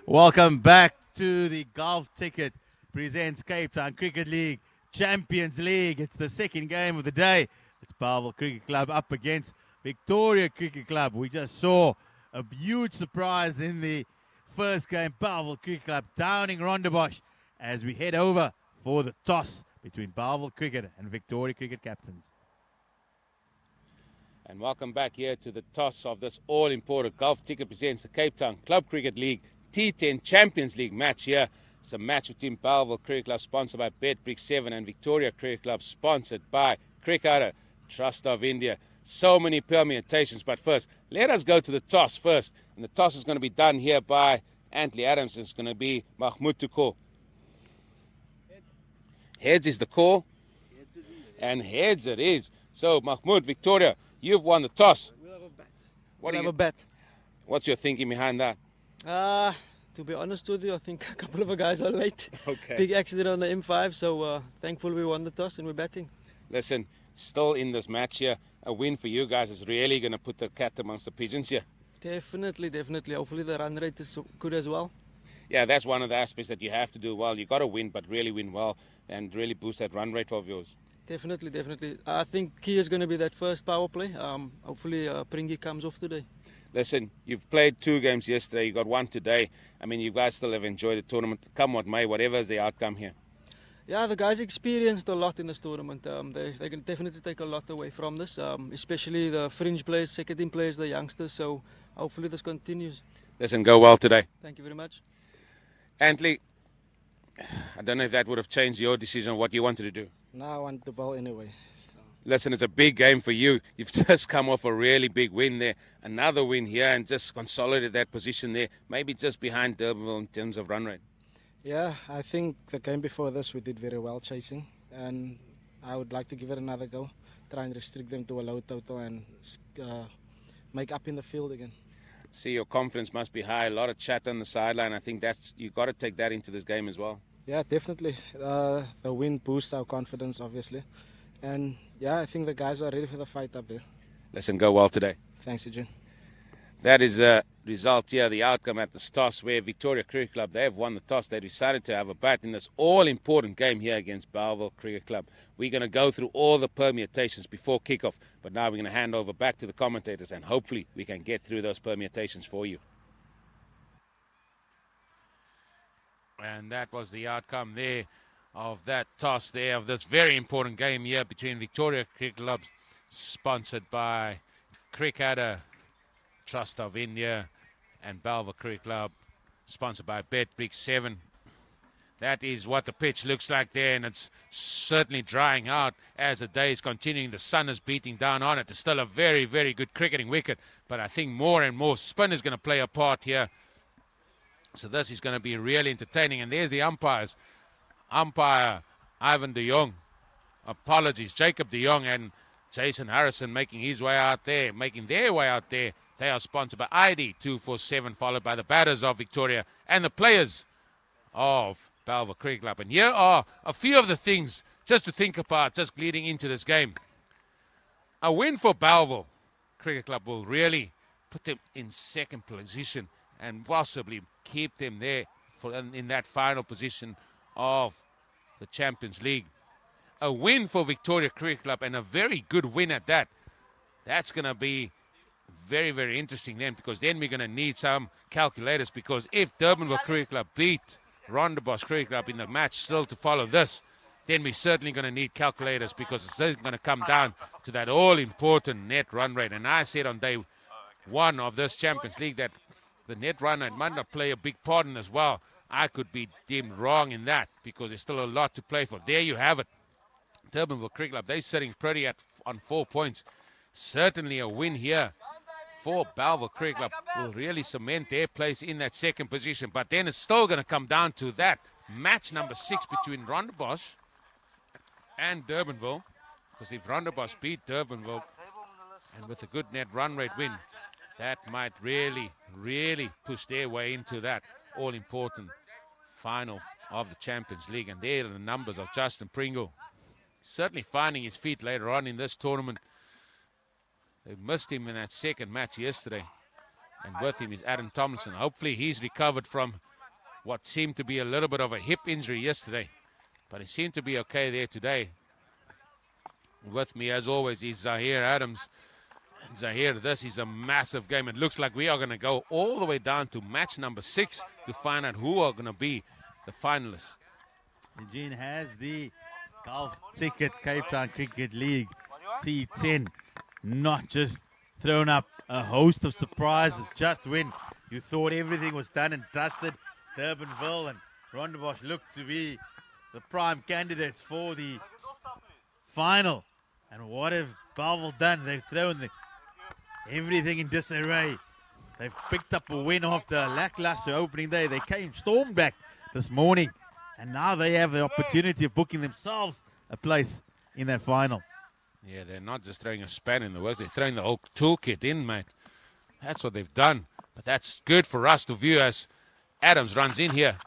Welcome back to the Golf Ticket presents Cape Town Cricket League Champions League. It's the second game of the day. It's Bellville Cricket Club up against Victoria Cricket Club. We just saw a huge surprise in the first game. Bellville Cricket Club downing Rondebosch as we head over for the toss between Bellville Cricket and Victoria Cricket captains. And welcome back here to the toss of this all-important Golf Ticket presents the Cape Town Club Cricket League T10 Champions League match here. It's a match between Bellville Cricket Club, sponsored by Bet 7, and Victoria Cricket Club, sponsored by Cricket Trust of India. So many permutations, but first, let us go to the toss first. And the toss is going to be done here by Antley Adams. It's going to be Mahmoud to call. Heads is the call. And heads it is. So, Mahmoud, Victoria, you've won the toss. We'll have a bet. What We'll have a bet. What's your thinking behind that? To be honest with you, I think a couple of the guys are late. Okay. Big accident on the M5, so thankful we won the toss and we're batting. Listen, still in this match here, a win for you guys is really going to put the cat amongst the pigeons here. Definitely. Hopefully the run rate is good as well. Yeah, that's one of the aspects that you have to do well. You got to win, but really win well and really boost that run rate of yours. Definitely. I think key is going to be that first power play. Hopefully Pringy comes off today. Listen, you've played 2 games yesterday, you got 1 today. I mean, you guys still have enjoyed the tournament. Come what may, whatever is the outcome here. Yeah, the guys experienced a lot in this tournament. They can definitely take a lot away from this, especially the fringe players, second team players, the youngsters. So hopefully this continues. Listen, go well today. Thank you very much. Antley, I don't know if that would have changed your decision on what you wanted to do. No, I want the ball anyway. So. Listen, it's a big game for you. You've just come off a really big win there. Another win here and just consolidated that position there. Maybe just behind Bellville in terms of run rate. Yeah, I think the game before this we did very well chasing. And I would like to give it another go. Try and restrict them to a low total and make up in the field again. See, your confidence must be high. A lot of chat on the sideline. I think you've got to take that into this game as well. Yeah, definitely. The win boosts our confidence, obviously. And yeah, I think the guys are ready for the fight up there. Listen, go well today. Thanks, Eugene. That is the result here, the outcome at the toss where Victoria Cricket Club, they have won the toss. They decided to have a bat in this all-important game here against Bellville Cricket Club. We're going to go through all the permutations before kickoff, but now we're going to hand over back to the commentators and hopefully we can get through those permutations for you. And that was the outcome there of that toss there, of this very important game here between Victoria Cricket Club, sponsored by Cricket Trust of India, and Bellville Cricket Club, sponsored by Bet 7. That is what the pitch looks like there, and it's certainly drying out as the day is continuing. The sun is beating down on it. It's still a very, very good cricketing wicket, but I think more and more spin is going to play a part here. So this is going to be really entertaining. And there's the umpires. Umpire Ivan de Jong, Jacob de Jong and Jason Harrison making their way out there. They are sponsored by ID 247, followed by the batters of Victoria and the players of Bellville Cricket Club. And here are a few of the things just to think about just leading into this game. A win for Bellville Cricket Club will really put them in second position and possibly keep them there in that final position of the Champions League. A win for Victoria Cricket Club, and a very good win at that. That's going to be very, very interesting then, because then we're going to need some calculators, because if Durbanville Cricket Club beat Rondebosch Cricket Club in the match still to follow this, then we're certainly going to need calculators, because it's going to come down to that all-important net run rate. And I said on day 1 of this Champions League that the net run rate might not play a big part in as well. I could be deemed wrong in that, because there's still a lot to play for. There you have it. Durbanville Cricket Club, they're sitting pretty on 4 points. Certainly a win here for Bellville Cricket Club will really cement their place in that second position. But then it's still going to come down to that match number 6 between Rondebosch and Durbanville. Because if Rondebosch beat Durbanville, and with a good net run rate win, that might really, really push their way into that all-important final of the Champions League. And there are the numbers of Justin Pringle. Certainly finding his feet later on in this tournament. They missed him in that second match yesterday. And with him is Adam Tomlinson. Hopefully he's recovered from what seemed to be a little bit of a hip injury yesterday. But he seemed to be okay there today. With me, as always, is Zahir Adams. And Zahir, this is a massive game. It looks like we are going to go all the way down to match number 6 to find out who are going to be the finalists. Eugene has the golf ticket Cape Town Cricket League T10 not just thrown up a host of surprises just when you thought everything was done and dusted. Durbanville and Rondebosch looked to be the prime candidates for the final. And what have Bellville done? They've thrown everything in disarray. They've picked up a win after a lackluster opening day. They stormed back this morning, and now they have the opportunity of booking themselves a place in that final. Yeah, they're not just throwing a span in the works, they're throwing the whole toolkit in, mate. That's what they've done. But that's good for us to view as Adams runs in here.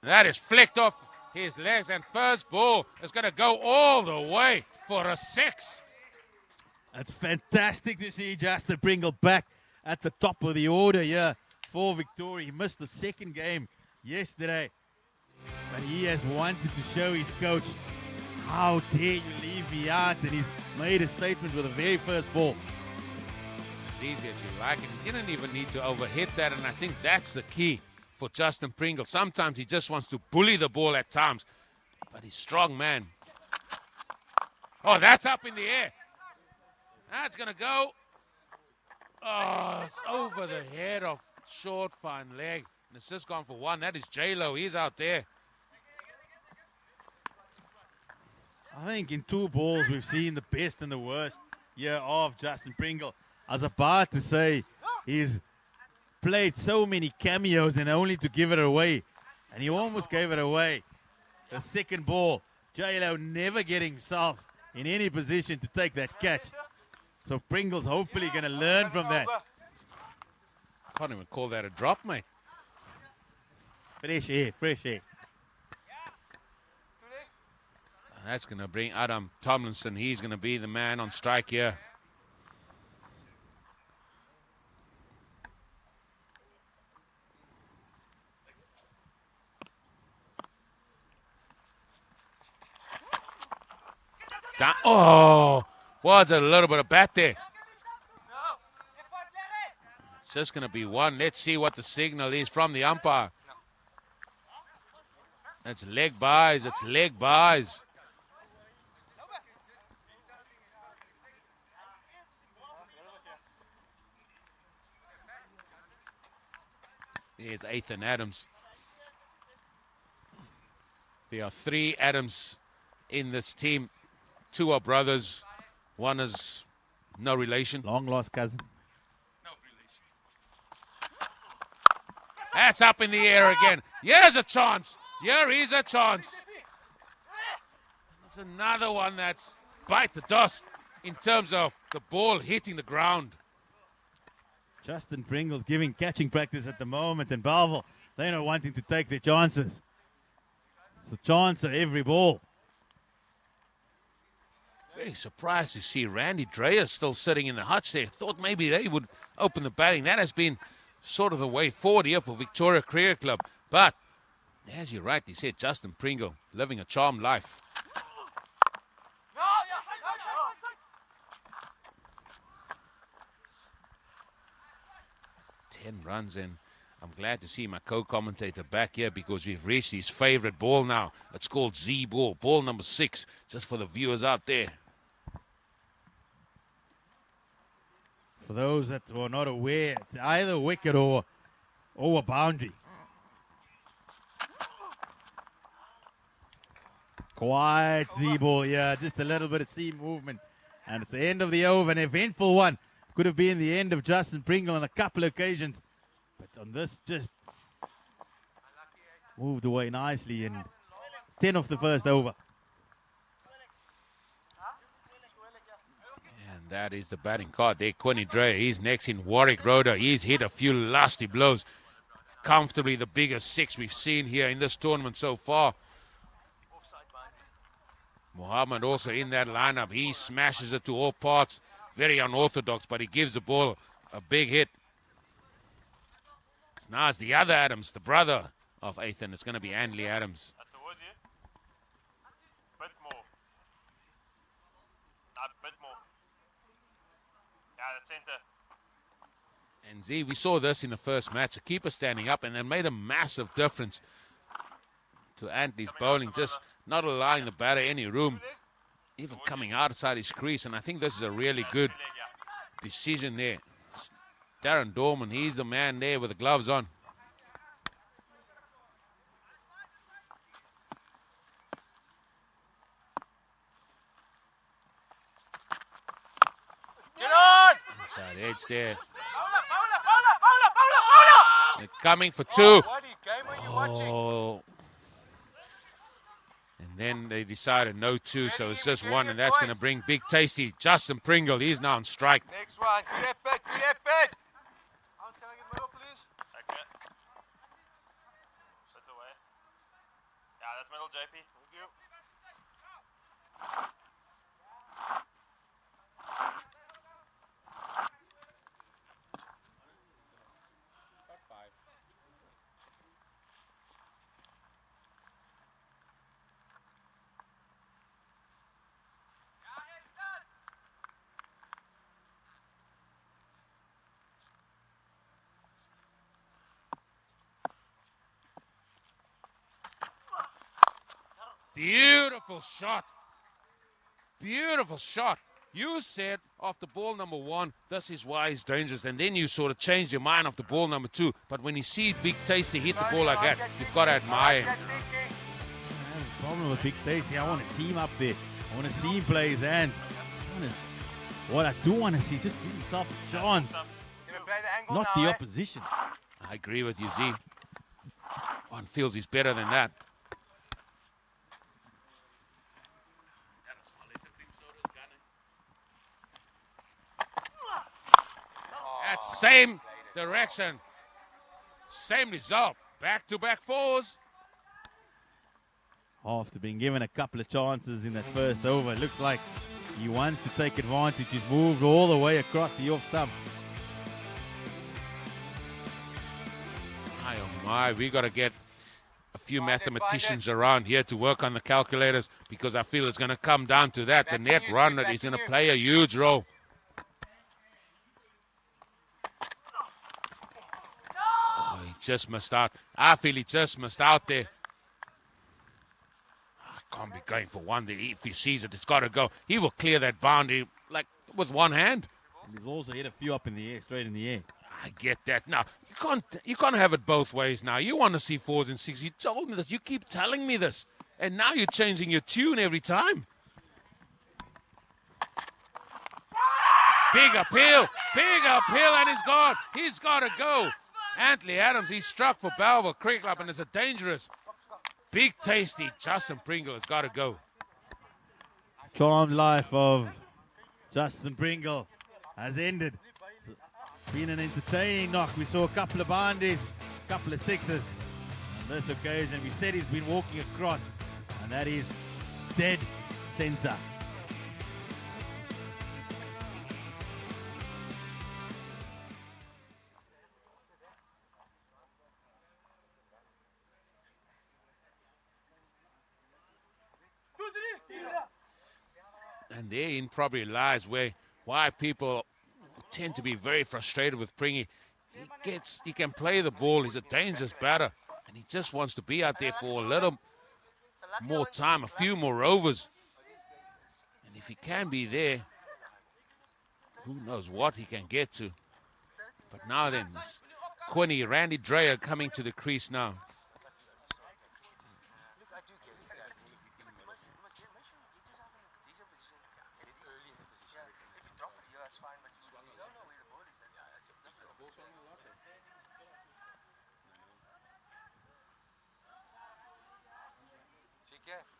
That is flicked off his legs, and first ball is going to go all the way for a 6. It's fantastic to see Justin Pringle back at the top of the order here for Victoria. He missed the second game yesterday, but he has wanted to show his coach, how dare you leave me out, and he's made a statement with the very first ball. As easy as you like, and he didn't even need to overhit that, and I think that's the key for Justin Pringle. Sometimes he just wants to bully the ball at times, but he's strong, man. Oh, that's up in the air. That's going to go. Oh, it's over the head of short, fine leg. And it's just gone for 1. That is J-Lo. He's out there. I think in 2 balls we've seen the best and the worst here of Justin Pringle. I was about to say he's played so many cameos and only to give it away. And he almost gave it away. The second ball, J-Lo never getting himself in any position to take that catch. So Pringle's hopefully going to learn from that. Can't even call that a drop, mate. Fresh air, fresh air. That's going to bring Adam Tomlinson. He's going to be the man on strike here. Oh, was a little bit of bat there. It's just going to be 1. Let's see what the signal is from the umpire. It's leg buys. It's leg buys. There's Ethan Adams. There are 3 Adams in this team. 2 are brothers. 1 is no relation. Long lost cousin. No relation. That's up in the air again. Here's a chance. Here is a chance. It's another one that's bite the dust in terms of the ball hitting the ground. Justin Pringle's giving catching practice at the moment, and Bellville, they're not wanting to take their chances. It's a chance at every ball. Very surprised to see Randy Dreyer still sitting in the hutch there. Thought maybe they would open the batting. That has been sort of the way forward here for Victoria Cricket Club. But, as you rightly said, Justin Pringle living a charmed life. Ten runs in. I'm glad to see my co-commentator back here because we've reached his favorite ball now. It's called Z ball, ball number 6, just for the viewers out there. For those that were not aware, it's either wicket or a boundary. Quiet Z ball, yeah, just a little bit of seam movement. And it's the end of the over, an eventful one. Could have been the end of Justin Pringle on a couple of occasions. But on this, just moved away nicely, and 10 off the first over. And that is the batting card there. Quinny Dreyer, he's next in Warwick Roder. He's hit a few lusty blows. Comfortably the biggest 6 we've seen here in this tournament so far. Muhammad also in that lineup. He smashes it to all parts. Very unorthodox, but he gives the ball a big hit. Now it's the other Adams, the brother of 8th, and it's going to be Anley Adams. Towards you. Bit more. A bit more. Yeah, that's center. And Z, we saw this in the first match, a keeper standing up, and it made a massive difference to Antley's bowling, just not allowing the batter any room, even coming outside his crease. And I think this is a really good decision there. Darren Dorman, he's the man there with the gloves on. Get on! Inside edge there. They're coming for 2. What game are you watching? Oh. And then they decided no 2, so it's just 1, and that's going to bring Big Tasty. Justin Pringle, he's now on strike. Next one. Good effort. Good effort. Can I get middle, please? Okay. That's away. Yeah, that's middle, JP. Thank you. Beautiful shot. Beautiful shot. You said after ball number 1, this is why he's dangerous. And then you sort of changed your mind after ball number 2. But when you see Big Tasty hit the ball like that, you've got to admire him. I have a problem with Big Tasty. I want to see him up there. I want to see him play his hands. What I do want to see, just give himself a chance. Not the opposition. I agree with you, Z. One feels he's better than that. That same direction, same result. Back-to-back 4s. After being given a couple of chances in that first over, it looks like he wants to take advantage. He's moved all the way across the off stump. My oh my, we got to get a few mathematicians around here to work on the calculators, because I feel it's going to come down to that. The net run that is going to play a huge role. Oh, he just missed out. I feel he just missed out there. I can't be going for 1 there. If he sees it, it's got to go. He will clear that boundary like with 1 hand. And he's also hit a few up in the air, straight in the air. I get that. Now, you can't have it both ways now. You want to see 4s and 6s. You told me this. You keep telling me this. And now you're changing your tune every time. Big appeal, and he's gone. He's got to go. Antley Adams, he struck for Bellville Cricket Club, and it's a dangerous, Big Tasty. Justin Pringle has got to go. Charmed life of Justin Pringle has ended. It's been an entertaining knock. We saw a couple of boundaries, a couple of 6s on this occasion. We said he's been walking across, and that is dead center. And therein probably lies why people tend to be very frustrated with Pringy. He can play the ball. He's a dangerous batter, and he just wants to be out there for a little more time, a few more overs. And if he can be there, who knows what he can get to. But now then, Quinny, Randy Dreyer coming to the crease now.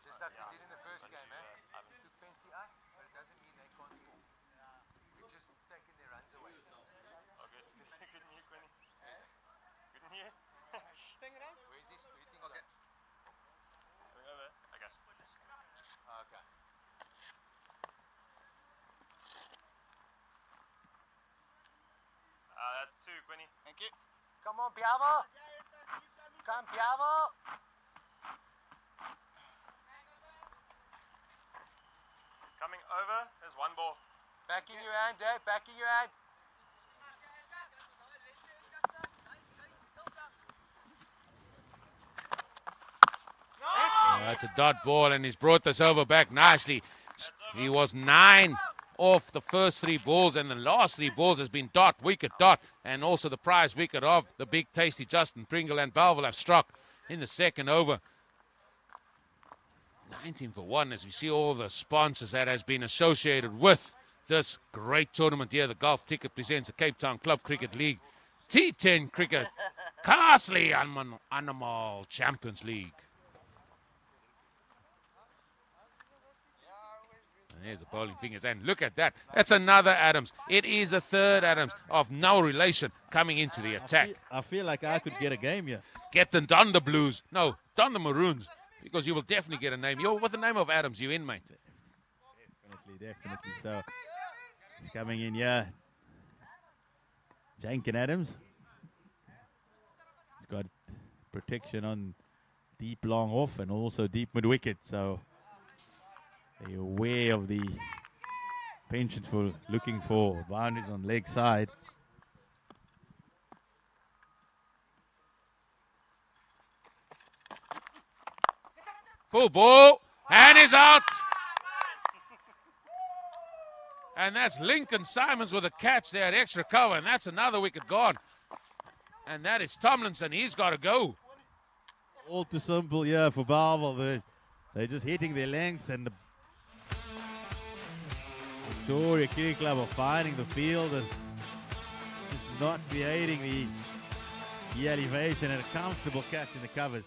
Just like they did in the first game, man. They took penalty out, but it doesn't mean they can't score. We've just taken their runs away. Okay. Good news, Quinny. Good news. Where is this? Where do you think? Okay. Bring over. Okay. Okay. That's 2, Quinny. Thank you. Come on, Piava. come, Piavo. Coming over, there's one ball. Back in your hand, Dave. Back in your hand. That's a dot ball, and he's brought this over back nicely. He was 9 off the first 3 balls, and the last 3 balls has been dot, wicket, dot, and also the prize wicket of the big tasty Justin Pringle and Bellville have struck in the second over. 19 for 1, as we see all the sponsors that has been associated with this great tournament here. The Golf Ticket presents the Cape Town Club Cricket League, T10 Cricket, Castle Animal Champions League. And there's the bowling fingers, and look at that. That's another Adams. It is the third Adams of no relation coming into the attack. I feel like I could get a game here. Get them done the Blues. No, done the Maroons, because you will definitely get a name. You're with the name of Adams, you in, mate. Definitely. So he's coming in here. Jenkins Adams. He's got protection on deep long off and also deep mid wicket. So they're aware of the pensions for looking for boundaries on leg side. Full ball, and is out. And that's Lincoln Simons with a catch there at extra cover, and that's another wicket gone. And that is Tomlinson. He's got to go. All too simple, yeah, for Bellville. They're just hitting their lengths, and the Victoria Cricket Club are finding the field as just not creating the elevation, and a comfortable catch in the covers.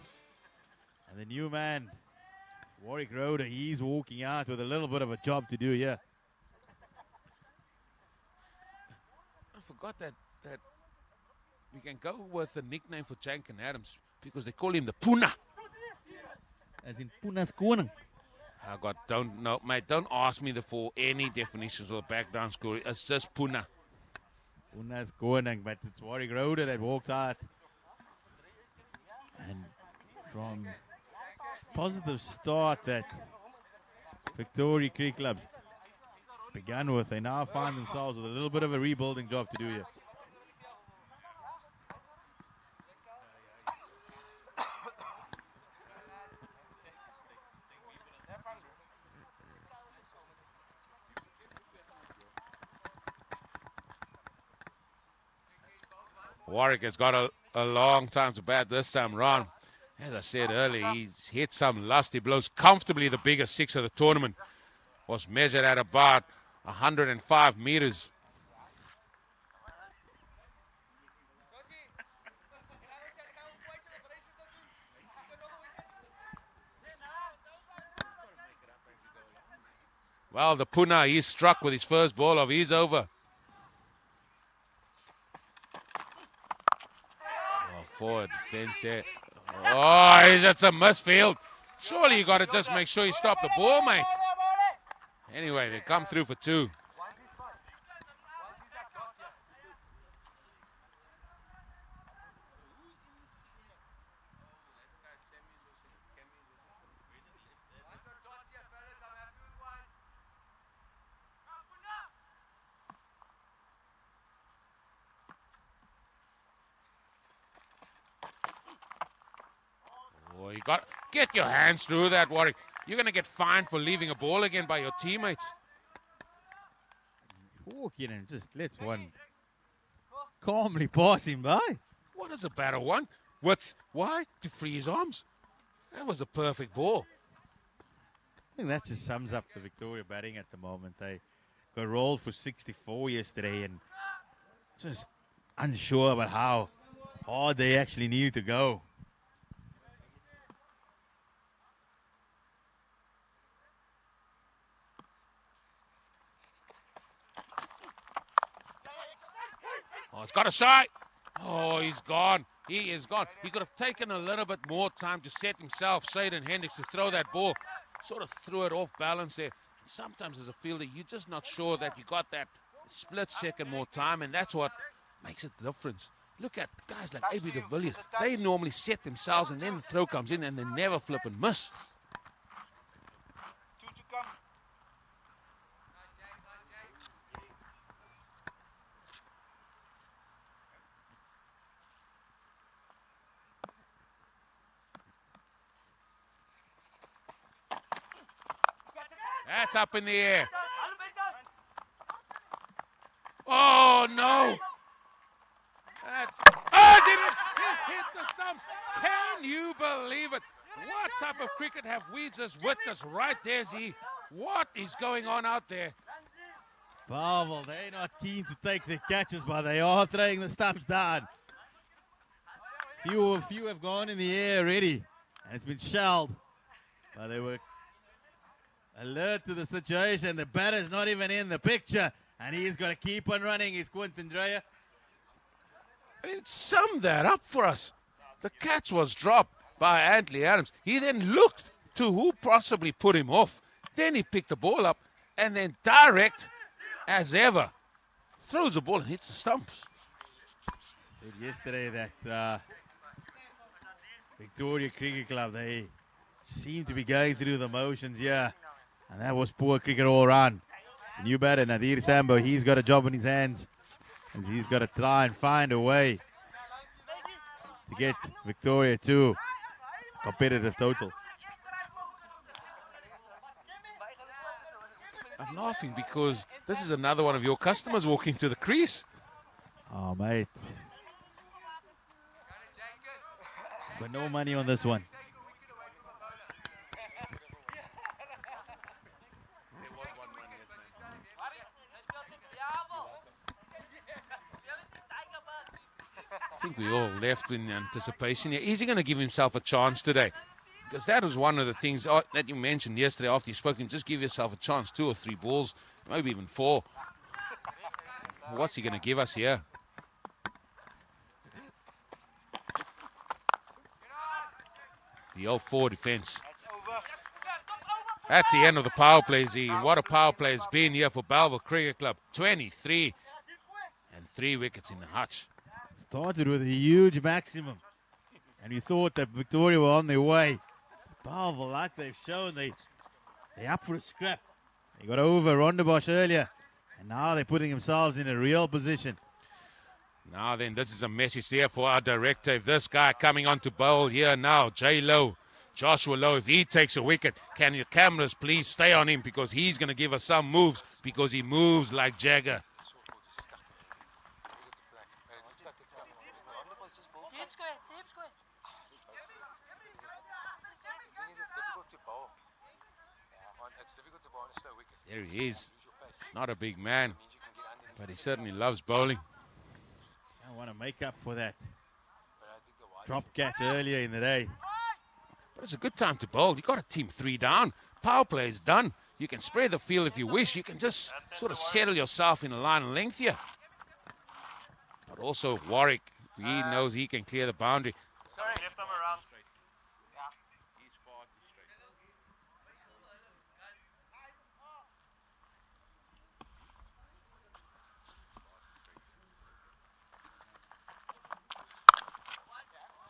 And the new man, Warwick Roder, he's walking out with a little bit of a job to do here. I forgot that we can go with the nickname for Jenkins Adams because they call him the Puna. As in Puna's Koning. Don't know, mate. Don't ask me for any definitions of the background score. It's just Puna. Puna's Koning, but it's Warwick Roder that walks out. And from positive start that Victoria Cricket Club began with, they now find themselves with a little bit of a rebuilding job to do here. Warwick has got a long time to bat this time round. As I said earlier, he's hit some lusty blows. Comfortably the biggest 6 of the tournament. Was measured at about 105 meters. Well, the Puna, he's struck with his first ball of his over. Forward defense there. Oh, that's a misfield. Surely you got to just make sure you stop the ball, mate. Anyway, they come through for 2. Oh, you got get your hands through that, Warwick. You're going to get fined for leaving a ball again by your teammates. Walk in and just lets one calmly pass him by. What is a better one? Why? To free his arms. That was a perfect ball. I think that just sums up the Victoria batting at the moment. They got rolled for 64 yesterday and just unsure about how hard they actually need to go. Oh, it's got a shot. Oh, he's gone. He is gone. He could have taken a little bit more time to set himself, Shaden Hendricks, to throw that ball. Sort of threw it off balance there. Sometimes as a fielder, you're just not sure that you got that split second more time, and that's what makes a difference. Look at guys like A.B. de Villiers. They normally set themselves and then the throw comes in and they never flip and miss. That's up in the air. Oh, no. He's hit the stumps. Can you believe it? What type of cricket have we just witnessed right there, Z? What is going on out there? Bellville, they're not keen to take their catches, but they are throwing the stumps down. Few have gone in the air already, and it's been shelled. But they were alert to the situation. The batter's not even in the picture, and he's got to keep on running. He's Quinton Dreyer. Sum that up for us. The catch was dropped by Antley Adams. He then looked to who possibly put him off. Then he picked the ball up and then direct as ever throws the ball and hits the stumps. Said yesterday that Victoria Cricket Club, they seem to be going through the motions here, and that was poor cricket all round. The new batter Nadir Sambo, he's got a job in his hands, and he's got to try and find a way to get Victoria to a competitive total. I'm laughing because this is another one of your customers walking to the crease. Oh, mate. But no money on this one. I think we all left in anticipation here. Is he going to give himself a chance today? Because that was one of the things that you mentioned yesterday after you spoke to him. Just give yourself a chance, 2 or 3 balls, maybe even 4. What's he going to give us here? The old 4 defense. That's the end of the power play, Z. What a power play it's been here for Bellville Cricket Club. 23 and 3 wickets in the hutch. Started with a huge maximum, and you thought that Victoria were on their way. Bellville, like they've shown, they're up for a scrap. They got over Rondebosch earlier, and now they're putting themselves in a real position. Now then, this is a message there for our director. If this guy coming on to bowl here now, Jay Lowe, Joshua Lowe, if he takes a wicket, can your cameras please stay on him, because he's going to give us some moves, because he moves like Jagger. There he is. He's not a big man, but he certainly loves bowling. I want to make up for that drop catch earlier in the day. But it's a good time to bowl. You've got a team 3 down. Power play is done. You can spread the field if you wish. You can just sort of settle yourself in a line of length here. But also Warwick, he knows he can clear the boundary. Sorry, left arm around. He's far too straight.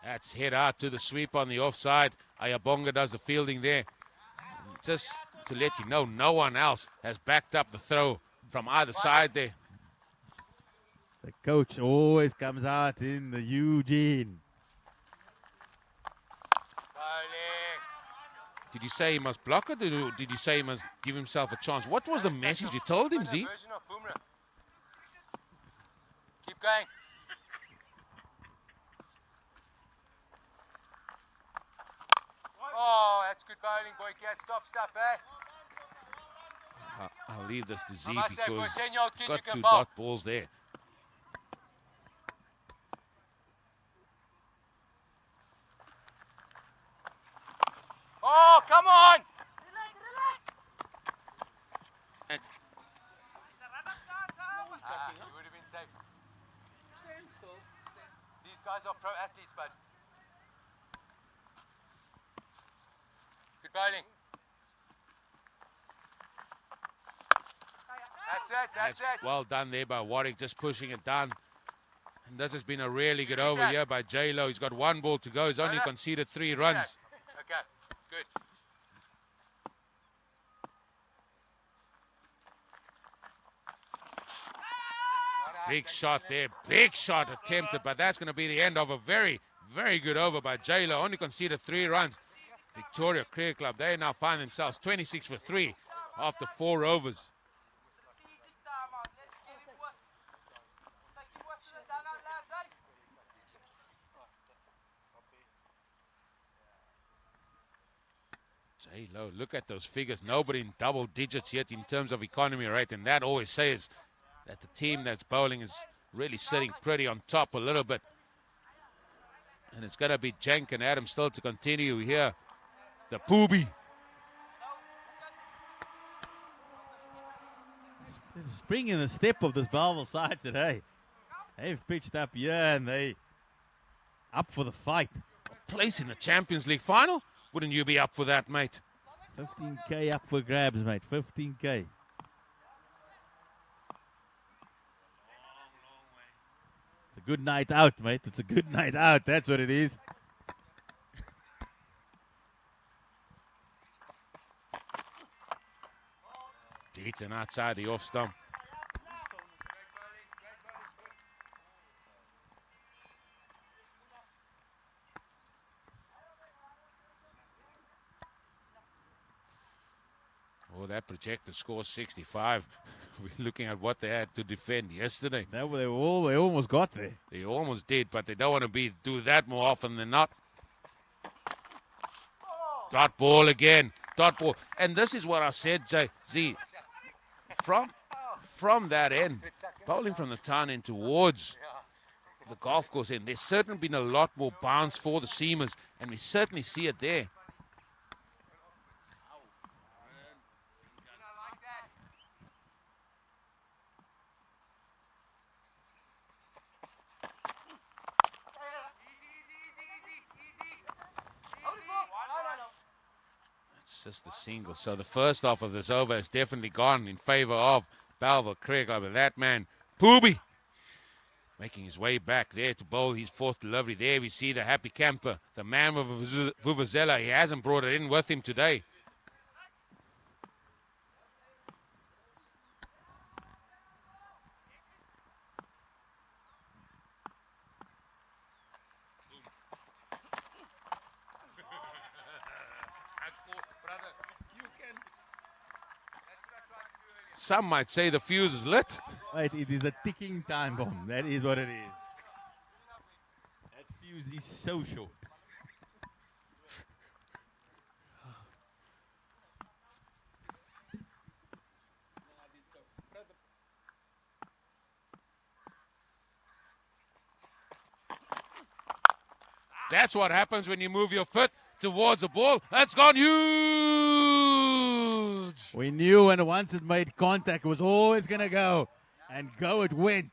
That's head out to the sweep on the offside. Ayabonga does the fielding there. Just to let you know, no one else has backed up the throw from either side there. The coach always comes out in the Eugene. Did you say he must block it, or did you say he must give himself a chance? What was the message you told him, Z? Keep going. Oh, that's good bowling, boy. Cat, stop stuff, eh? I'll leave this to Z I must say, for a because 10-year-old he's kid, got you can 2 bowl. dot balls there. Oh, come on! And You would have been safe. Stand still. These guys are pro athletes, bud. Good bowling. That's it, that's it. well done there by Warwick, just pushing it down. And this has been a really good over here by J-Lo. He's got 1 ball to go. He's only conceded 3 runs. Okay, good. Big shot there. Big shot attempted, but that's going to be the end of a very, very good over by J-Lo. Only conceded 3 runs. Victoria Cricket Club, they now find themselves 26 for 3 after 4 overs. J-Lo, look at those figures. Nobody in double digits yet in terms of economy rate, and that always says that the team that's bowling is really sitting pretty on top a little bit. And it's going to be Jenk and Adam still to continue here. The Poobie. There's a spring in the step of this Bellville side today. They've pitched up here and they up for the fight. Place in the Champions League final? Wouldn't you be up for that, mate? 15K up for grabs, mate. 15K. It's a good night out, mate. It's a good night out. That's what it is. Deaton outside the off stump. Oh, that projector score 65. We're looking at what they had to defend yesterday. They almost got there. They almost did, but they don't want to do that more often than not. Dot ball again. Dot ball. And this is what I said, Z. From that end, bowling from the town end towards the golf course end, there's certainly been a lot more bounce for the seamers, and we certainly see it there. Just a single. So the first half of this over has definitely gone in favor of Bellville Cricket Club. And that man, Poobie, making his way back there to bowl his 4th delivery. There we see the happy camper, the man with Vuvuzela. He hasn't brought it in with him today. Some might say the fuse is lit. Right, it is a ticking time bomb. That is what it is. That fuse is so short. That's what happens when you move your foot towards the ball. That's gone huge. We knew when once it made contact, it was always going to go. And go it went.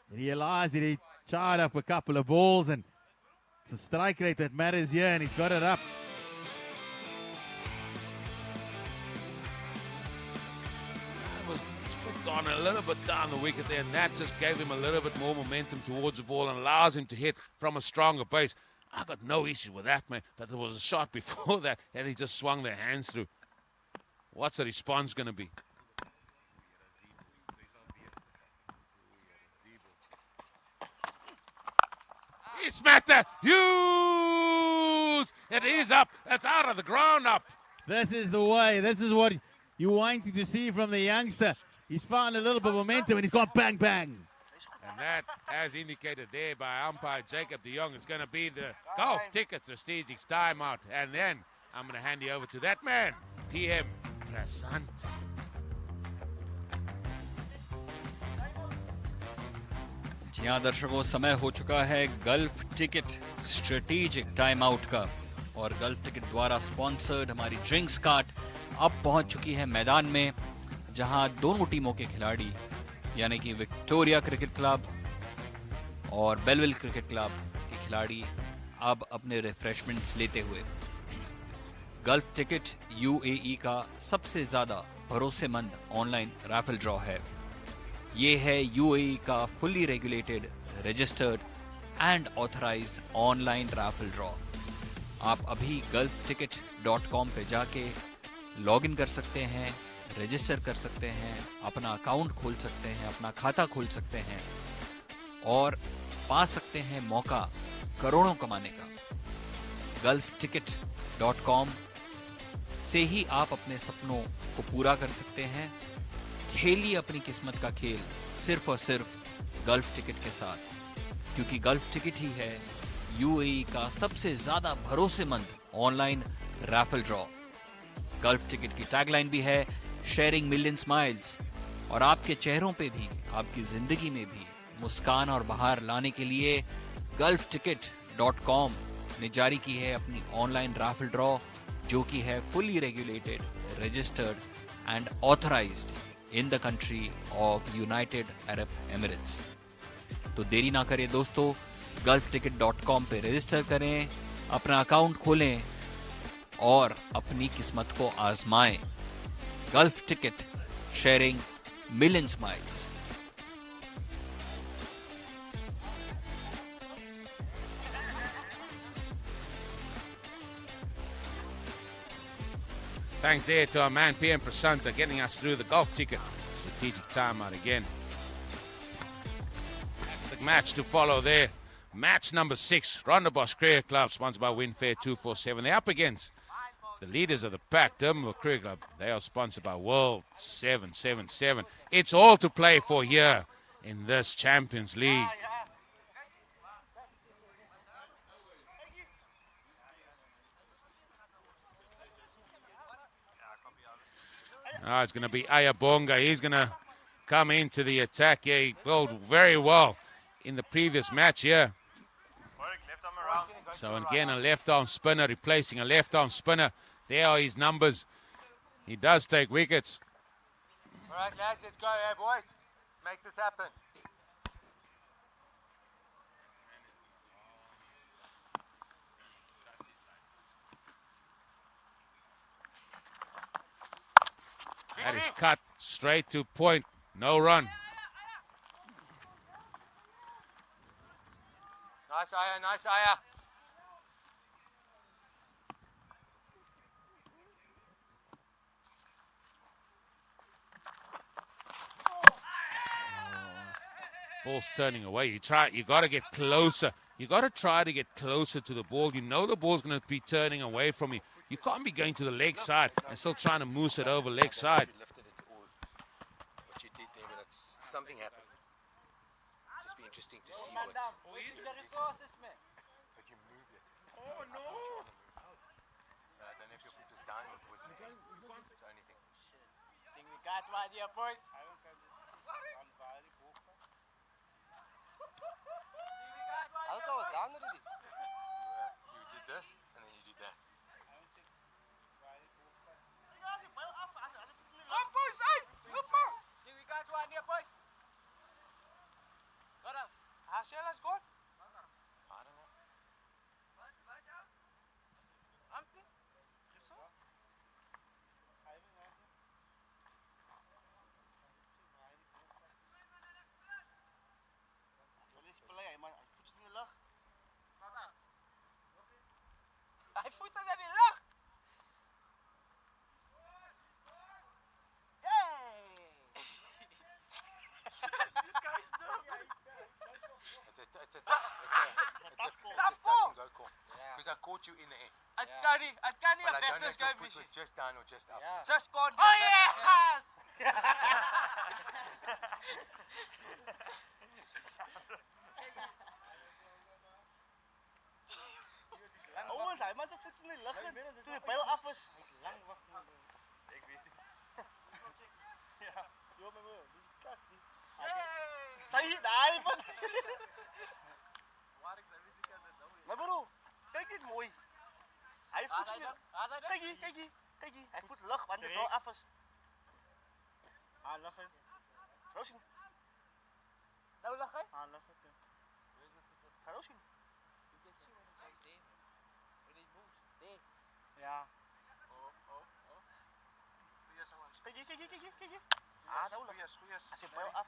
And he realized that he charred up a couple of balls, and it's a strike rate that matters here, and he's got it up. His foot gone a little bit down the wicket there, and that just gave him a little bit more momentum towards the ball and allows him to hit from a stronger base. I got no issue with that, man. But there was a shot before that, and he just swung their hands through. What's the response going to be? He smacked that. Huge! It is up. That's out of the ground up. This is the way. This is what you wanted to see from the youngster. He's found a little bit of momentum, and he's gone bang, bang. And that, as indicated there by umpire Jacob de Jong, is going to be the golf tickets strategic timeout. And then I'm going to hand you over to that man, PM Prasant. जी हाँ दर्शकों, समय हो चुका है gulf ticket strategic time out का, और gulf ticket द्वारा sponsored हमारी ड्रिंक्स कार्ट अब पहुंच चुकी है मैदान में, जहां दोनों टीमों के खिलाड़ी यानी कि विक्टोरिया क्रिकेट क्लब और बेलविल क्रिकेट क्लब के खिलाड़ी अब अपने रिफ्रेशमेंट्स लेते हुए। गल्फ टिकट यूएई का सबसे ज़्यादा भरोसेमंद ऑनलाइन रैफल ड्रॉ है। ये है यूएई का fully regulated, registered and authorised online Rafale draw. आप अभी gulfticket.com पे जाके लॉग इन कर सकते हैं, रजिस्टर कर सकते हैं, अपना अकाउंट खोल सकते हैं, अपना खाता खोल सकते हैं और पा सकते हैं मौका करोड़ों कमाने का। gulfticket.com से ही आप अपने सपनों को पूरा कर सकते हैं। खेलिए अपनी किस्मत का खेल सिर्फ और सिर्फ गल्फ टिकट के साथ, क्योंकि गल्फ टिकट ही है यूएई का सबसे ज्यादा भरोसेमंद online raffle draw. Gulf ticket की टैगलाइन भी है शेयरिंग मिलियन स्माइल्स, और आपके चेहरों पे भी, आपकी जिंदगी में भी मुस्कान और बहार लाने के लिए gulfticket.com ने जारी की है अपनी ऑनलाइन राफल ड्रॉ, जो कि है fully regulated, registered and authorised in the country of United Arab Emirates. तो देरी ना करें दोस्तों, gulfticket.com पे रजिस्टर करें, अपना अकाउंट खोलें और अपनी किस्मत को आजमाएं। Gulf ticket, sharing million smiles. Thanks there to our man PM Prasanta getting us through the golf ticket. Strategic timeout again. That's the match to follow there. Match number 6, Rondebosch Cricket Club, sponsored by Winfair 247. They're up against the leaders of the pack, Durbanville Cricket Club. They are sponsored by World 777. It's all to play for here in this Champions League. Now it's going to be Ayabonga. He's going to come into the attack. Yeah, he bowled very well in the previous match here. So again, a left-arm spinner replacing a left-arm spinner. There are his numbers. He does take wickets. All right, lads, let's go, boys. Let's make this happen. That is cut straight to point. No run. Nice, Aya, nice, Aya. Ball's turning away. You got to get closer. You got to try to get closer to the ball. You know the ball's going to be turning away from you. You can't be going to the leg side and still trying to moose it over leg side. What you did there, but something happened. Just be interesting to see what. But you moved it. Oh no! I don't know if your foot was down or if it was lifted. So anything. Think we got one here, boys? Alka was down already. You did this and then you did that. Come, boys, hey! Look, man! Think we got one here, boys? Got him. Has gone? I don't know. Ampie? Yes, sir. Let's play, man. Voetjes in de lucht. Hij voet is in de lucht. It's a touch and go call. Because I caught you in the air. I can't But I even don't know this if your game foot was just down or just up. Just gone. Oh, yes! Owens, hij maakt zijn voet in de lucht toen de pijl af is. Lang wachten. Ik weet het. Ja. Jo, maar dit is kak. Zei je? Nee, wat? Maar bro, kijk dit mooi. Hij voet in de lucht. Kijk hier, kijk hier. Kijk hier. Hij voet lucht wanneer de bal af is. Ah, lachen. Zo zien. Nou lachen? Ah, lachen. Ga zo zien. Ja. Kijk hier, kijk hier, kijk hier, kijk hier. Ah, nou, goeie. Hij zit wel af.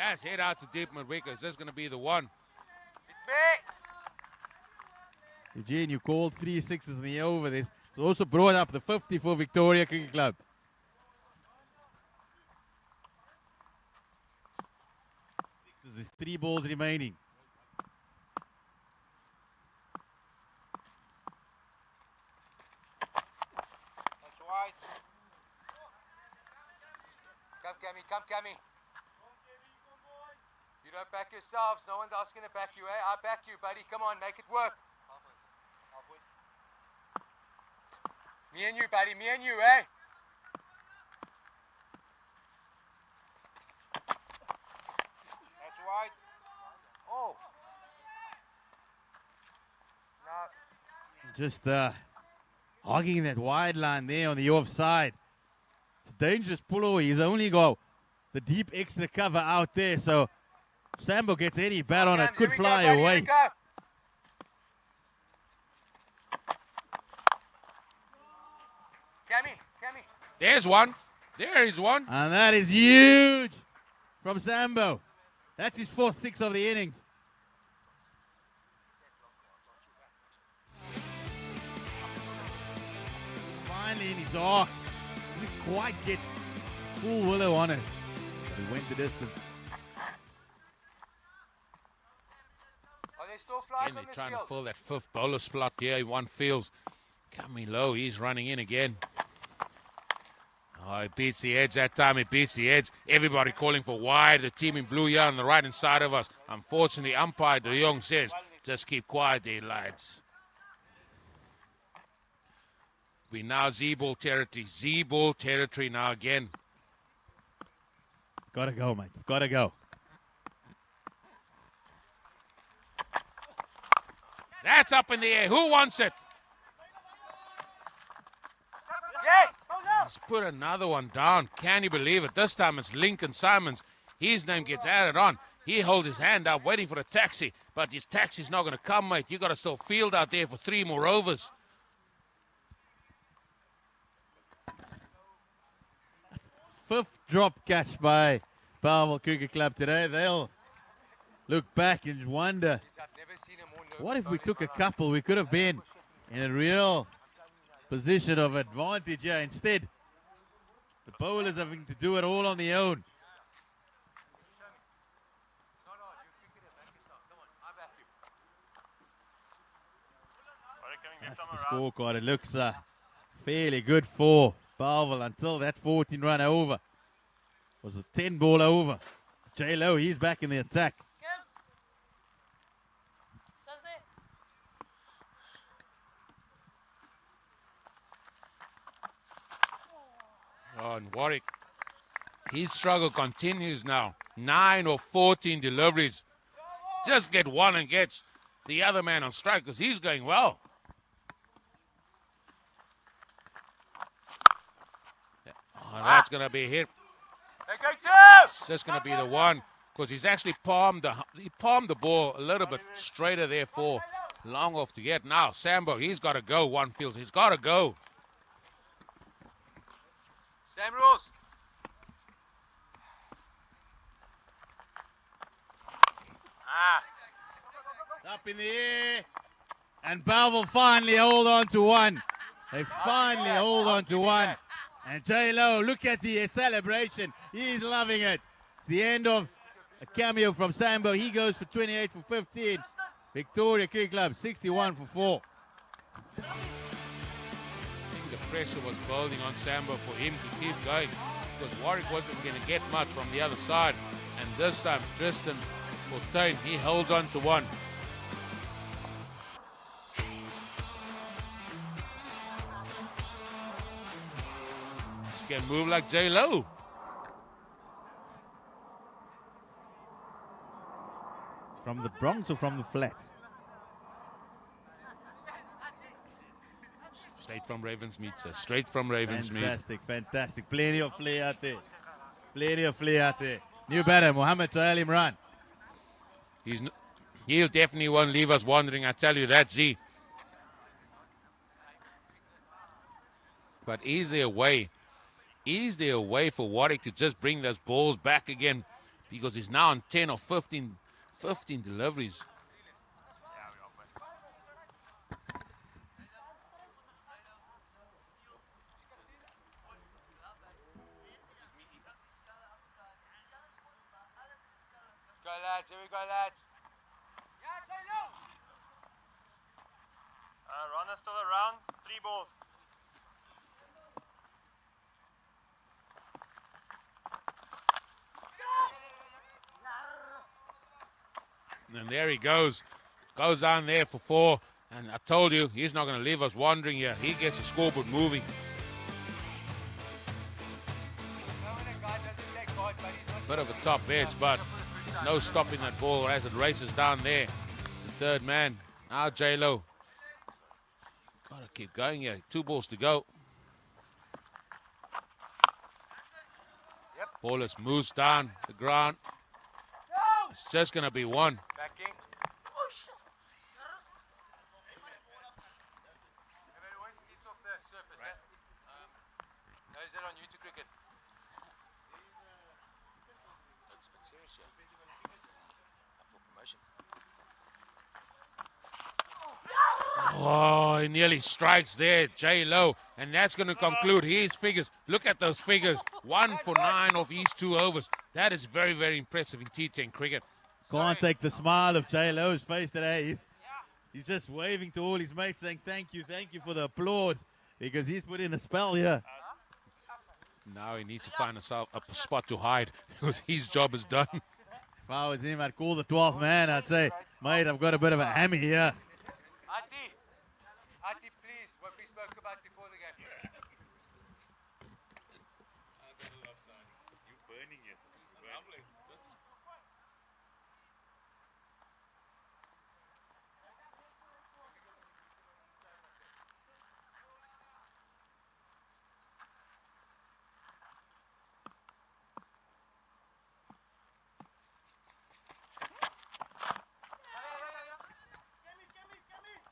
That's head out to deep midwicket. Is this going to be the one? Eugene, you called 3 sixes in the over. This also brought up the 50 for Victoria Cricket Club. There's 3 balls remaining. That's wide. Come, Cammy, come, Cammy. You don't back yourselves. No one's asking to back you, eh? I back you, buddy. Come on, make it work. Me and you, buddy. Me and you, eh? That's wide. Oh. No. Just hogging that wide line there on the offside. It's a dangerous pull. He's only got the deep extra cover out there, so if Sambo gets any bat on it, could fly away. Cammy. There's one. There is one. And that is huge from Sambo. That's his 4th 6 of the innings. Finally in his arc. Didn't quite get full willow on it. But he went the distance. Are there still flies And on they're this trying field? to fill that 5th bowler slot here in one fields. Coming low, he's running in again. Oh, he beats the edge that time. He beats the edge. Everybody calling for wide. The team in blue here on the right-hand side of us. Unfortunately, umpire De Jong says, just keep quiet there, lads. We now Z-ball territory. Z-ball territory now again. It's got to go, mate. It's got to go. That's up in the air. Who wants it? Yes! Let's put another one down. Can you believe it? This time it's Lincoln Simons. His name gets added on. He holds his hand up waiting for a taxi. But his taxi's not going to come, mate. You got to still field out there for 3 more overs. Fifth drop catch by Bellville Cricket Club today. They'll look back and wonder, what if we took a couple? We could have been in a real position of advantage here. Instead, the bowlers having to do it all on their own. That's the scorecard. It looks fairly good for Bellville until that 14 run over. It was a 10 ball over. J Lo, he's back in the attack. Oh, and Warwick, his struggle continues now. 9 or 14 deliveries. Just get one and gets the other man on strike because he's going well. Oh, that's going to be a hit. It's just going to be the one because he's actually palmed the ball a little bit straighter there for long off to get. Now, Sambo, he's got to go one field. He's got to go. Samuels. Up in the air. And Bellville finally hold on to one. They finally hold on to one. And J Lo, look at the celebration. He's loving it. It's the end of a cameo from Sambo. He goes for 28 for 15. Victoria Cricket Club 61 for 4. I think the pressure was building on Sambo for him to keep going because Warwick wasn't going to get much from the other side. And this time, Tristan Fortuyn, he holds on to one. He can move like J Lo. From the Bronx or from the flat? Straight from Ravensmead, sir. Straight from Ravensmead. Fantastic, fantastic. Plenty of flair out there. Plenty of flair out there. New batter, Mohammed Sohail Imran. He'll definitely won't leave us wondering, I tell you that, Z. But is there a way for Warwick to just bring those balls back again? because he's now on 10 or 15 deliveries. Let's go, lads. Here we go, lads. Runner still around. 3 balls. And there he goes. Goes down there for 4. And I told you, he's not going to leave us wandering here. He gets the scoreboard moving. Bit of a top edge, but there's no stopping that ball as it races down there. The third man. Now J-Lo. Got to keep going here. 2 balls to go. Ball is moves down the ground. It's just going to be 1. Back in. Everyone skips off the surface, right? How is that on YouTube cricket? Looks a bit serious, yeah. Up for promotion. Oh, he nearly strikes there, J-Lo. And that's going to conclude his figures. Look at those figures. 1 for 9 off his 2 overs. That is very, very impressive in T10 cricket. Can't take the smile of J-Lo's face today. He's just waving to all his mates saying thank you for the applause, because he's put in a spell here. Now he needs to find himself a spot to hide because his job is done. If I was him, I'd call the 12th man. I'd say, mate, I've got a bit of a hammy here. Ati, please, what we spoke about before the game.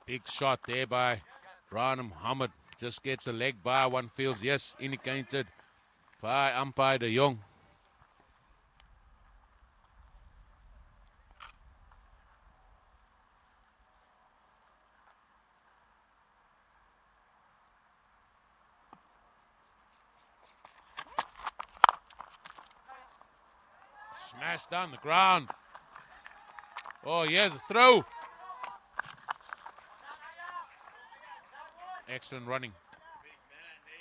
Big shot there by Rana Muhammad. Just gets a leg by. One feels, yes, indicated by umpire De Jong. Smashed down the ground. Oh, here's a throw. Excellent running.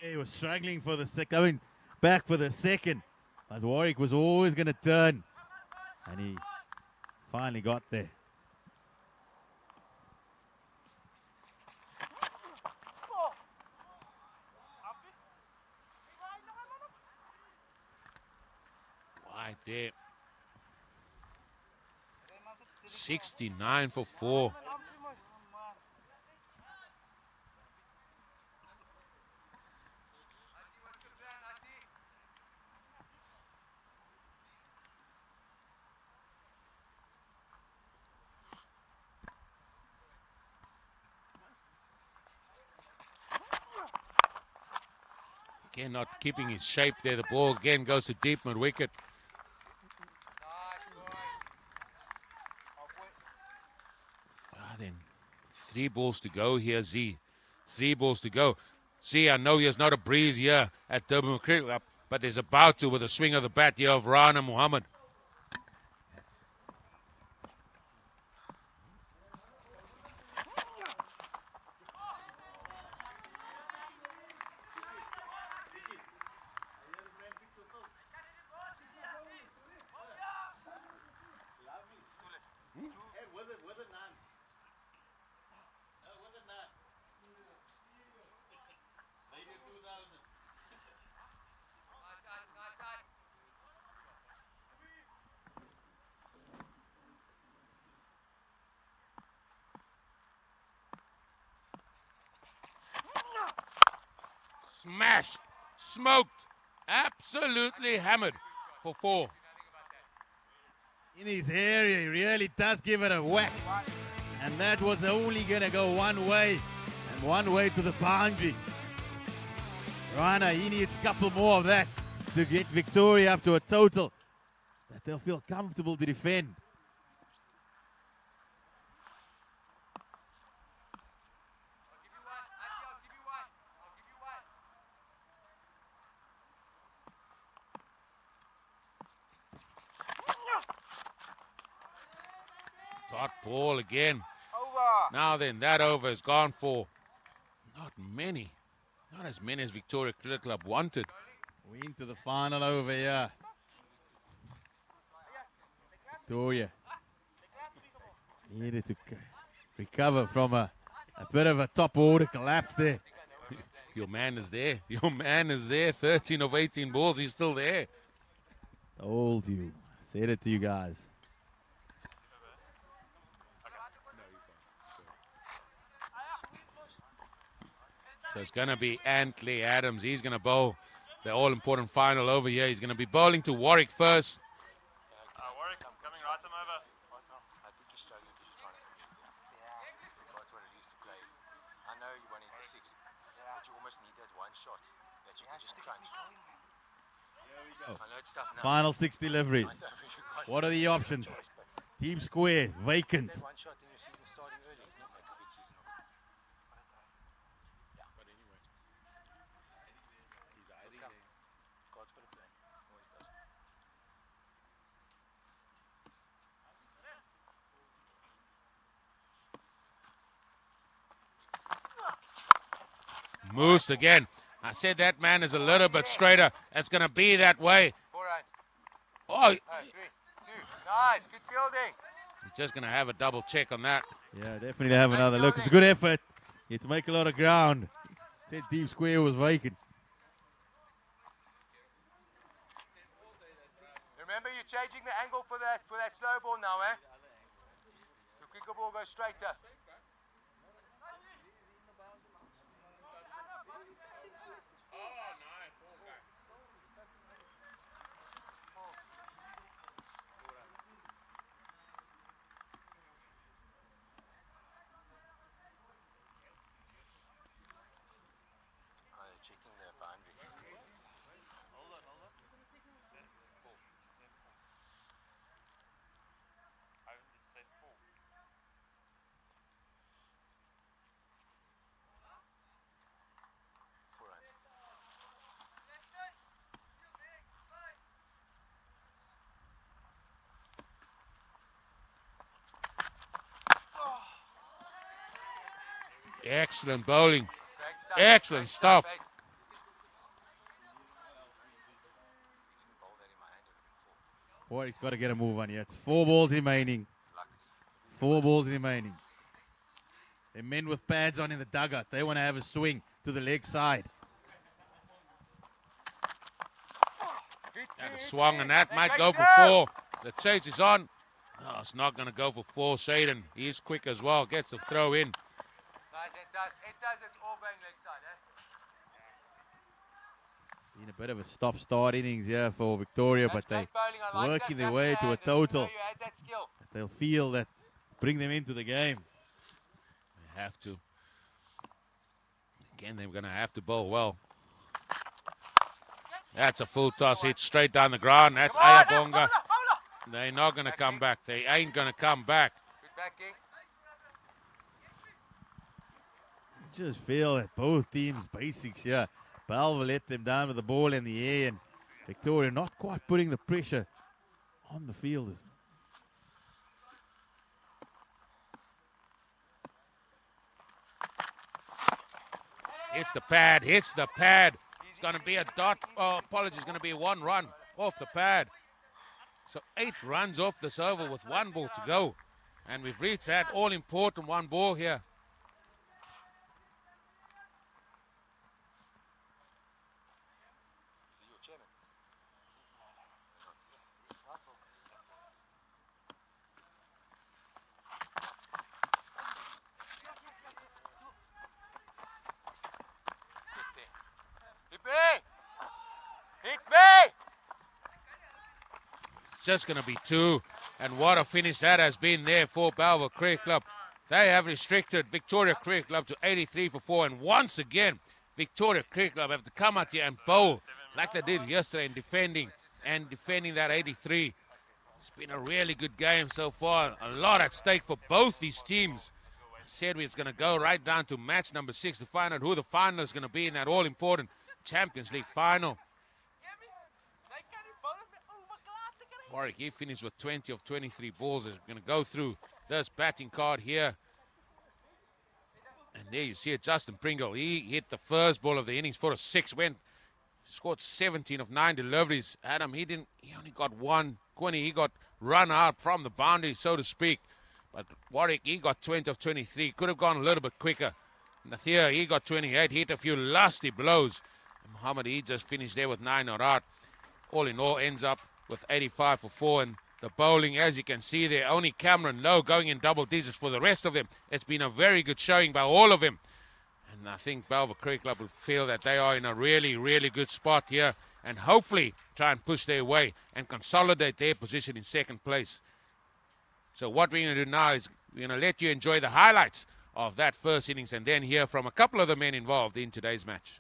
He was struggling for the coming back for the second. But Warwick was always going to turn. And he finally got there. Wide there. 69 for 4. Again, not keeping his shape there. The ball again goes to deep mid wicket. Then 3 balls to go here, Z. 3 balls to go. See, I know there's not a breeze here at Durban Cricket Club, but there's about to with the swing of the bat here of Rana Muhammad. Smashed, smoked, absolutely hammered for 4. In his area, he really does give it a whack. And that was only going to go one way, and one way to the boundary. Rana, he needs a couple more of that to get Victoria up to a total. But they'll feel comfortable to defend. Dot ball again. Over. Now then, that over is gone for not many. Not as many as Victoria Cricket Club wanted. We're into the final over here. Victoria needed to recover from a bit of a top order collapse there. Your man is there. Your man is there. 13 of 18 balls. He's still there. Told you. Said it to you guys. So it's going to be Antley Adams. He's going to bowl the all-important final over here. He's going to be bowling to Warwick first. Warwick, I'm coming right on over. I think you're struggling because you're trying to complete it. Yeah. You forgot what it is to play. I know you want to hit the six, but you almost need that one shot that you can just crunch. I know it's tough now. Final 6 deliveries. What are the options? Team square, vacant. That one shot in your season starting early. It's not like a good season of it. Yeah. But anyway. God's got a plan. Always does. Moose again. I said that man is a little bit straighter. It's going to be that way. 4 runs. Oh, 3, 2. Nice. Good fielding. he's just going to have a double check on that. Yeah, definitely have another look. It's a good effort. You had to make a lot of ground. Said deep square was vacant. Remember, you're changing the angle for that slow ball now, eh? The quicker ball goes straighter. Checking the boundary. Hold on. I would say 4. 4 runs. Excellent bowling. Great stuff. Excellent Great stuff. mate. Warwick's got to get a move on here. It's 4 balls remaining. 4 balls remaining. The men with pads on in the dugout. They want to have a swing to the leg side. And a swung, and that might go for 4. The chase is on. No, it's not going to go for 4. Shaden, he's quick as well. Gets the throw in. Guys, it does. It's all going leg side, eh? Been a bit of a stop-start innings here for Victoria, but they working their way to a total. You had that skill. They'll feel that bring them into the game. They have to. Again, they're going to have to bowl well. That's a full toss hit straight down the ground. That's Ayabonga. They're not going to come back. They ain't going to come back. Good backing. Just feel that both teams' basics here. Bellville let them down with the ball in the air, and Victoria not quite putting the pressure on the fielders. Hits the pad. Hits the pad. It's going to be a dot. Oh, apologies. Going to be 1 run off the pad. So 8 runs off this over with 1 ball to go. And we've reached that all-important 1 ball here. Is he your chairman? Hit me! Hit me! It's just going to be 2. And what a finish that has been there for Bellville Cricket Club. They have restricted Victoria Cricket Club to 83 for 4. And once again, Victoria Cricket Club have to come out here and bowl like they did yesterday in defending that 83. It's been a really good game so far. A lot at stake for both these teams. I said it's going to go right down to match number 6 to find out who the final is going to be in that all-important Champions League final. Warwick, he finished with 20 of 23 balls. Is going to go through this batting card here. And there you see it, Justin Pringle. He hit the first ball of the innings for a 6. Scored 17 of 9 deliveries. Adam, he only got one. Quinny, he got run out from the boundary, so to speak. But Warwick, he got 20 of 23. Could have gone a little bit quicker. Nathia, he got 28. He hit a few lusty blows. And Muhammad, he just finished there with 9 not out. All in all, ends up with 85 for 4. And the bowling, as you can see there, only Cameron Lowe going in double digits. For the rest of them, it's been a very good showing by all of them. And I think Bellville Cricket Club will feel that they are in a really, really good spot here and hopefully try and push their way and consolidate their position in second place. So what we're going to do now is we're going to let you enjoy the highlights of that first innings and then hear from a couple of the men involved in today's match.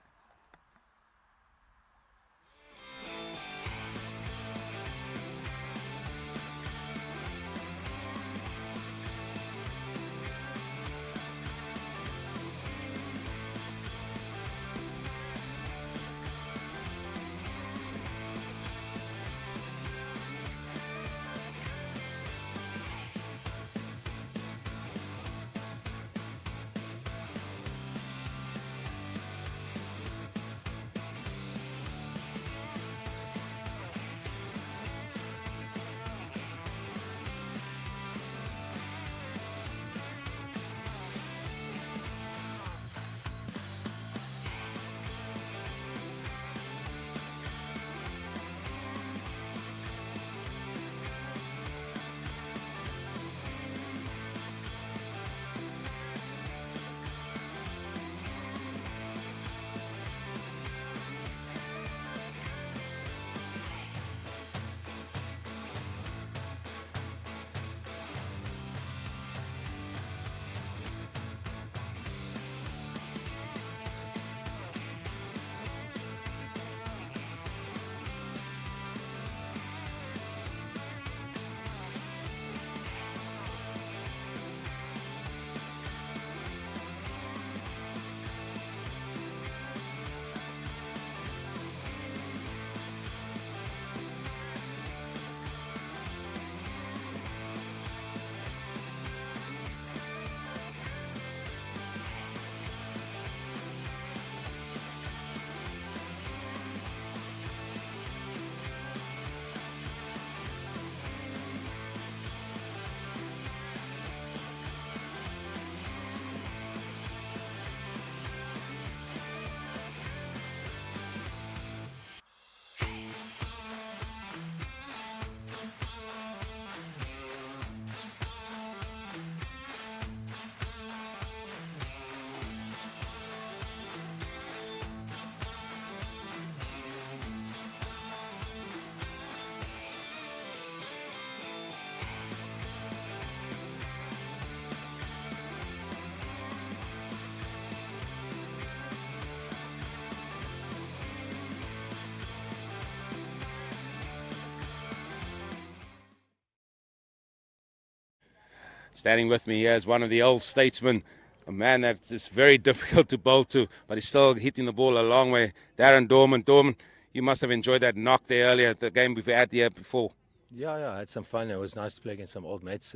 Standing with me here is one of the old statesmen, a man that is very difficult to bowl to, but he's still hitting the ball a long way. Darren Dorman. Dorman, you must have enjoyed that knock there earlier at the game we've had the year before. Yeah, I had some fun. It was nice to play against some old mates,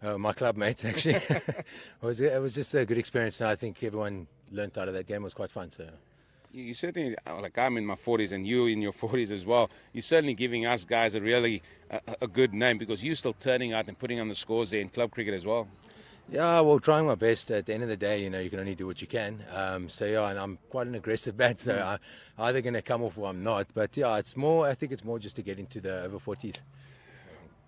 my club mates actually. It was just a good experience, and I think everyone learnt out of that game. It was quite fun. So. You certainly, like I'm in my 40s and you in your 40s as well, you're certainly giving us guys a really a good name because you're still turning out and putting on the scores there in club cricket as well. Yeah, well, trying my best. At the end of the day, you can only do what you can. So yeah, and I'm quite an aggressive bat, so I'm either going to come off or I'm not. But yeah, I think it's more just to get into the over 40s.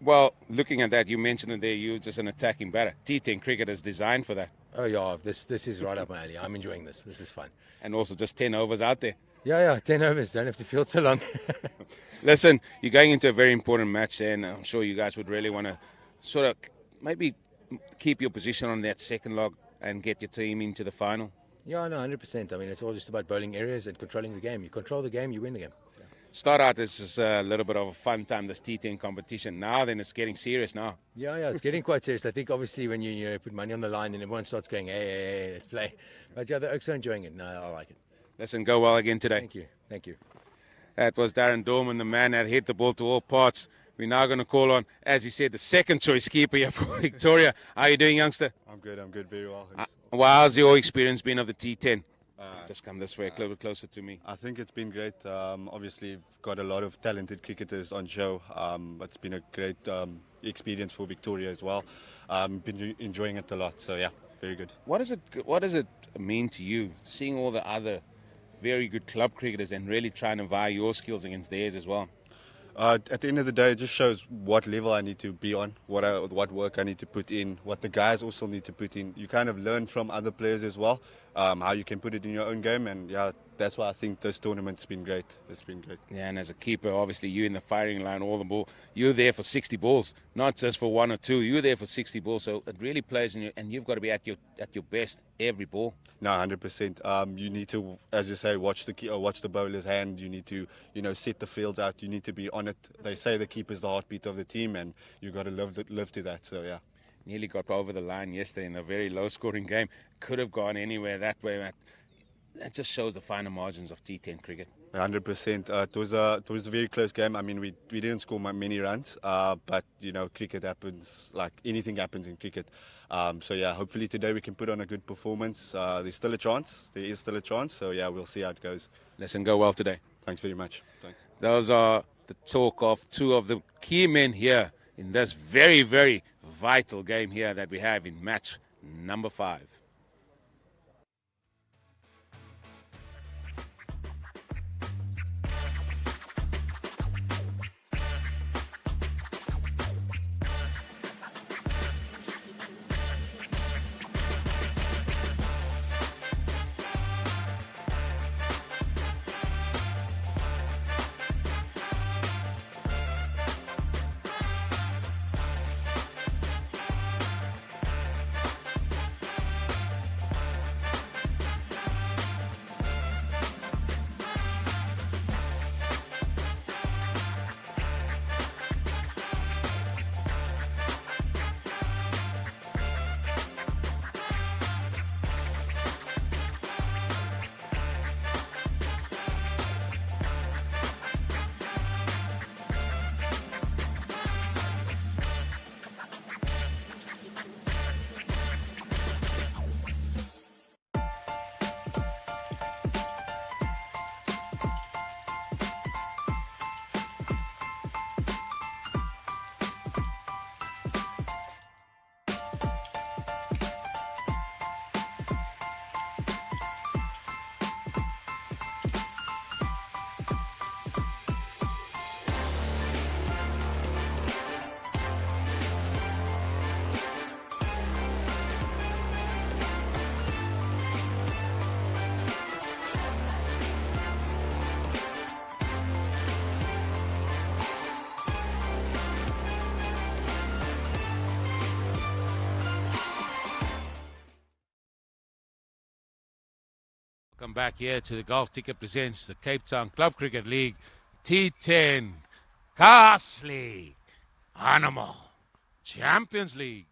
Well, looking at that, you mentioned it there, you're just an attacking batter. T10 cricket is designed for that. Oh yeah, this is right up my alley. I'm enjoying this. This is fun. And also just 10 overs out there. Yeah, 10 overs. Don't have to field so long. Listen, you're going into a very important match there, and I'm sure you guys would really want to sort of maybe keep your position on that second log and get your team into the final. Yeah, no, 100%. I mean, it's all just about bowling areas and controlling the game. You control the game, you win the game. start out as just a little bit of a fun time, this T10 competition. Now then it's getting serious now. Yeah, it's getting quite serious. I think obviously when you put money on the line, then everyone starts going, hey, let's play. But yeah, they're also enjoying it. No, I like it. Listen, go well again today. Thank you. That was Darren Dorman, the man that hit the ball to all parts. We're now going to call on, as he said, the second choice keeper here for Victoria. How are you doing, youngster? I'm good, very well. How's your experience been of the T10? Just come this way, a little bit closer to me. I think it's been great. Obviously, we've got a lot of talented cricketers on show. It's been a great experience for Victoria as well. Been enjoying it a lot, so yeah, very good. What does it mean to you, seeing all the other very good club cricketers and really trying to vie your skills against theirs as well? At the end of the day, it just shows what level I need to be on, what work I need to put in, what the guys also need to put in. You kind of learn from other players as well, how you can put it in your own game, and yeah, that's why I think this tournament's been great. It's been great. Yeah, and as a keeper, obviously you in the firing line, all the ball, you're there for 60 balls, not just for 1 or 2. You're there for 60 balls, so it really plays in you, and you've got to be at your best every ball. No, 100%. You need to, as you say, watch the bowler's hand. You need to, set the fields out. You need to be on it. They say the keeper's the heartbeat of the team, and you've got to live to that. So yeah. Nearly got over the line yesterday in a very low-scoring game. Could have gone anywhere that way, Matt. That just shows the finer margins of T10 cricket. 100%. It was a very close game. I mean, we didn't score many runs, but cricket happens. Like anything happens in cricket. So yeah, hopefully today we can put on a good performance. There's still a chance. There is still a chance. So yeah, we'll see how it goes. Listen, go well today. Thanks very much. Thanks. Those are the talk of two of the key men here in this very, very vital game here that we have in match number 5. Welcome back here to the Golf Ticket presents the Cape Town Club Cricket League T10 Castle Animal Champions League.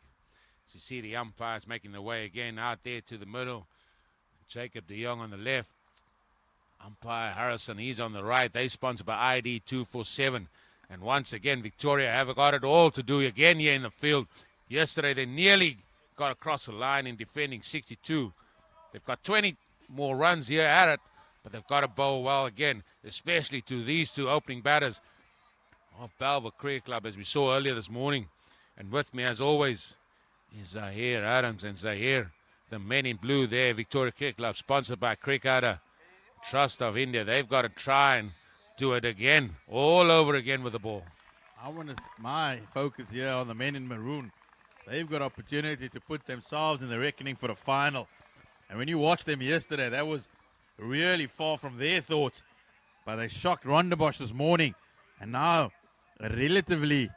As you see the umpires making their way again out there to the middle. Jacob de Jong on the left. Umpire Harrison, he's on the right. They sponsored by ID 247. And once again, Victoria have got it all to do again here in the field. Yesterday, they nearly got across the line in defending 62. They've got 20 more runs here at it, but they've got to bowl well again, especially to these two opening batters of Bellville Cricket Club, as we saw earlier this morning. And with me, as always, is Zahir Adams. And Zahir, the men in blue there, Victoria Cricket Club, sponsored by Cricketer Trust of India. They've got to try and do it again, all over again with the ball. My focus here on the men in maroon. They've got opportunity to put themselves in the reckoning for the final. And when you watched them yesterday, that was really far from their thoughts. But they shocked Rondebosch this morning. And now a relatively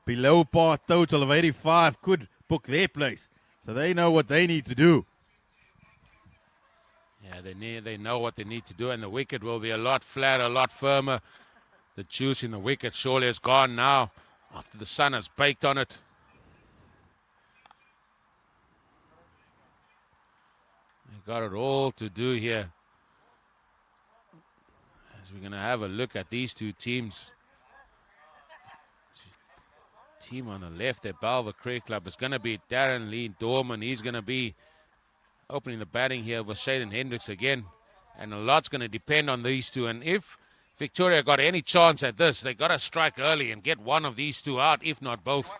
below par total of 85 could book their place. So they know what they need to do. Yeah, they know what they need to do, and the wicket will be a lot flatter, a lot firmer. The juice in the wicket surely is gone now after the sun has baked on it. They got it all to do here. As we're going to have a look at these two teams. Team on the left at Bellville Cricket Club is going to be Darren Lee Dorman. He's going to be opening the batting here with Shaden Hendricks again. And a lot's going to depend on these two. And if Victoria got any chance at this, they got to strike early and get one of these two out, if not both.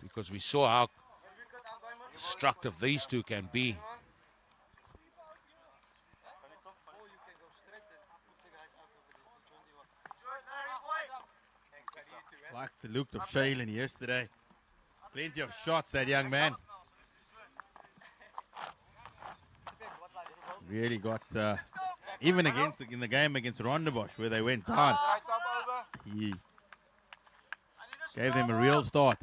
Because we saw how destructive these two can be. Like the look of Shaylin yesterday. Plenty of shots, that young man. Really got, even against in the game against Rondebosch, where they went down, he gave them a real start.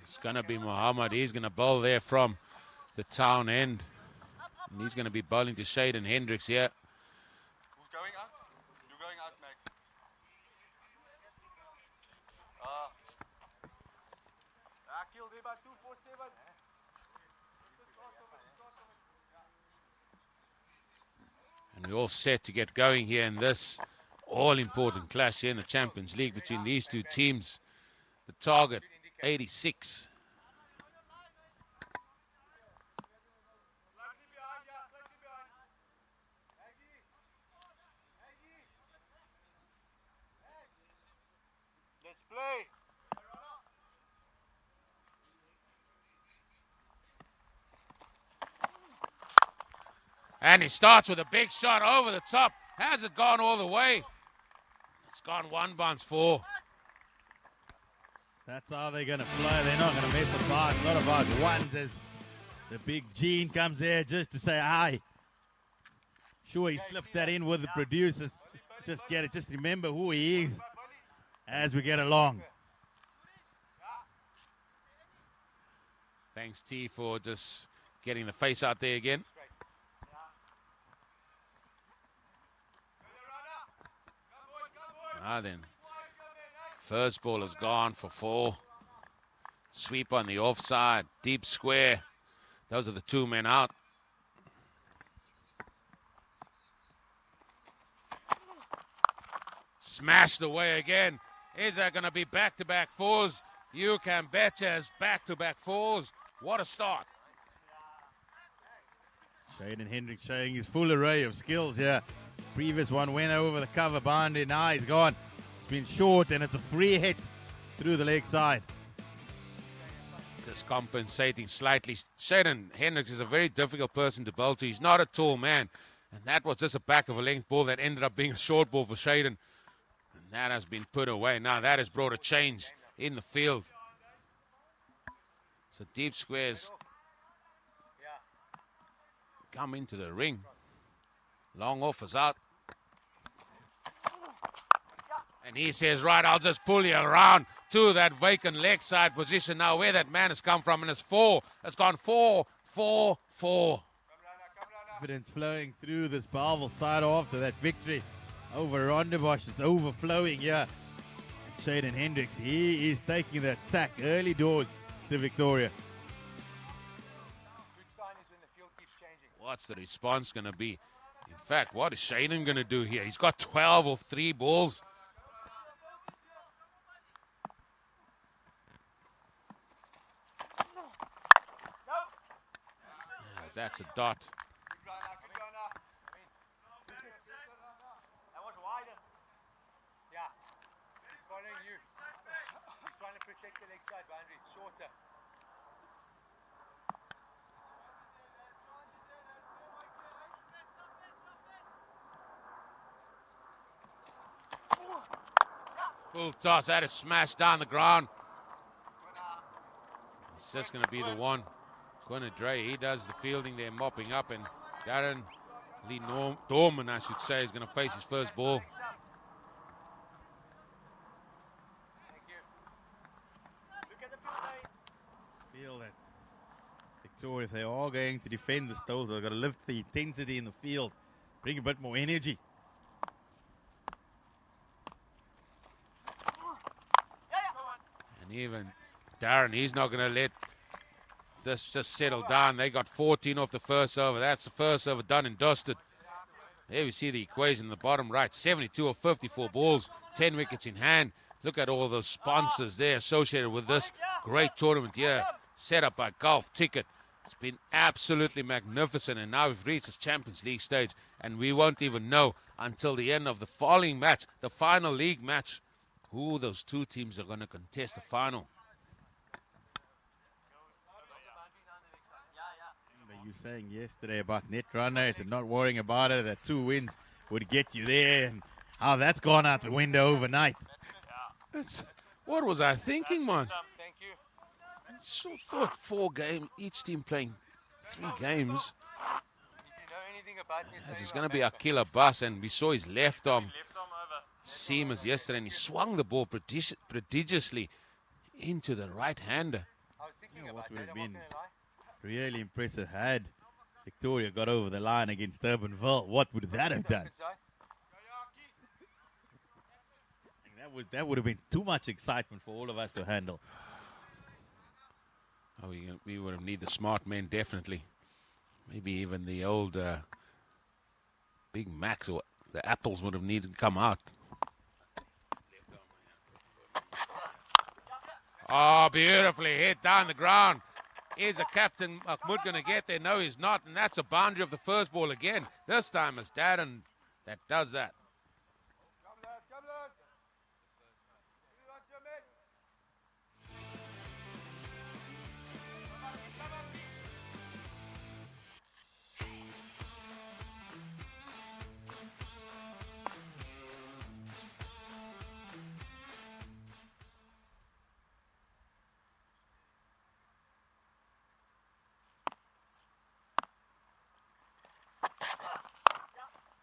It's going to be Muhammad. He's going to bowl there from the town end. And he's going to be bowling to Shaden Hendricks here. Who's going out? You're going out, Max. And we're all set to get going here in this all-important clash here in the Champions League between these two teams. The target, 86. Let's play. And he starts with a big shot over the top. Has it gone all the way? It's gone one bounce four. That's how they're going to play. They're not going to mess about. Not about ones as the big Gene comes there just to say hi. Sure, he slipped that in with the producers. Just get it. Just remember who he is as we get along. Thanks, T, for just getting the face out there again. Then. First ball is gone for 4. Sweep on the offside. Deep square. Those are the 2 men out. Smashed away again. Is that going to be back-to-back 4s? You can betcha as back-to-back 4s. What a start. Shaden Hendricks showing his full array of skills here. Previous one went over the cover boundary. Now he's gone. It's been short and it's a free hit through the leg side. Just compensating slightly. Shaden Hendricks is a very difficult person to bowl to. He's not a tall man. And that was just a back of a length ball that ended up being a short ball for Shaden. And that has been put away. Now that has brought a change in the field. So deep squares come into the ring. Long off is out. And he says, right, I'll just pull you around to that vacant leg side position now where that man has come from. And it's 4. It's gone 4, 4, 4. Confidence flowing through this Bellville side after that victory over Rondebosch. It's overflowing here. And Shaden Hendricks, he is taking the attack early doors to Victoria. Good sign is when the field keeps changing. What's the response going to be? In fact, what is Shaden going to do here? He's got 12 of 3 balls. That's a dot. That was wider. Yeah, he's following you. He's trying to protect the leg side boundary. It's shorter. Full toss. That is smashed down the ground. It's just going to be the one. Quinna Dre, he does the fielding there, mopping up, and Darren Lee Dorman, I should say, is going to face his first ball. Victoria, if they are going to defend this total, they've got to lift the intensity in the field, bring a bit more energy. And even Darren, he's not going to let this just settle down. They got 14 off the first over. That's the first over done and dusted. There we see the equation in the bottom right. 72 of 54 balls, 10 wickets in hand. Look at all those sponsors there associated with this great tournament here, set up by Golf Ticket. It's been absolutely magnificent, and now we've reached this Champions League stage, and we won't even know until the end of the following match, the final league match, who those two teams are going to contest the final. You were saying yesterday about net run rate and not worrying about it, that 2 wins would get you there, and how that's gone out the window overnight. What was I thinking, man? Thank you. So thought 4 games, each team playing 3 games. If you know anything about me, It's going to be a killer bus, and we saw his left arm seamers yesterday, and he swung the ball prodigiously into the right-hander. I was thinking Yeah, about what would that. have I'm not been gonna lie. really impressive had Victoria got over the line against Bellville. What would that have done? That would have been too much excitement for all of us to handle. Oh, we would have needed the smart men, definitely. Maybe even the old Big Macs or the apples would have needed to come out. Oh, beautifully hit down the ground. Is the captain Mahmoud going to get there? No, he's not. And that's a boundary of the first ball again. This time it's Darren that does that.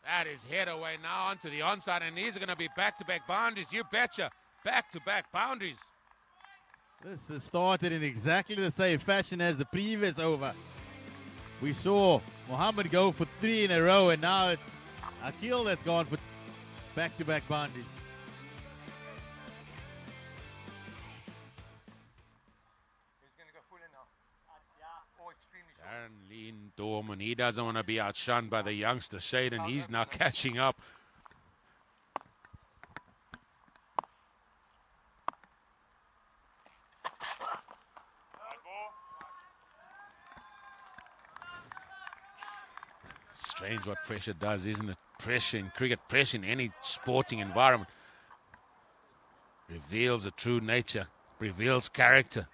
That is head away now onto the onside, and these are going to be back-to-back boundaries. You betcha, back-to-back boundaries. This has started in exactly the same fashion as the previous over. We saw Mohammed go for 3 in a row, and now it's Akil that's gone for back-to-back boundaries. He's going to go full in now. Or extremely short. Darren Lean Dorman, he doesn't want to be outshone by the youngster Shaden. He's now catching up. Strange what pressure does, isn't it? Pressure in cricket, pressure in any sporting environment reveals a true nature, reveals character.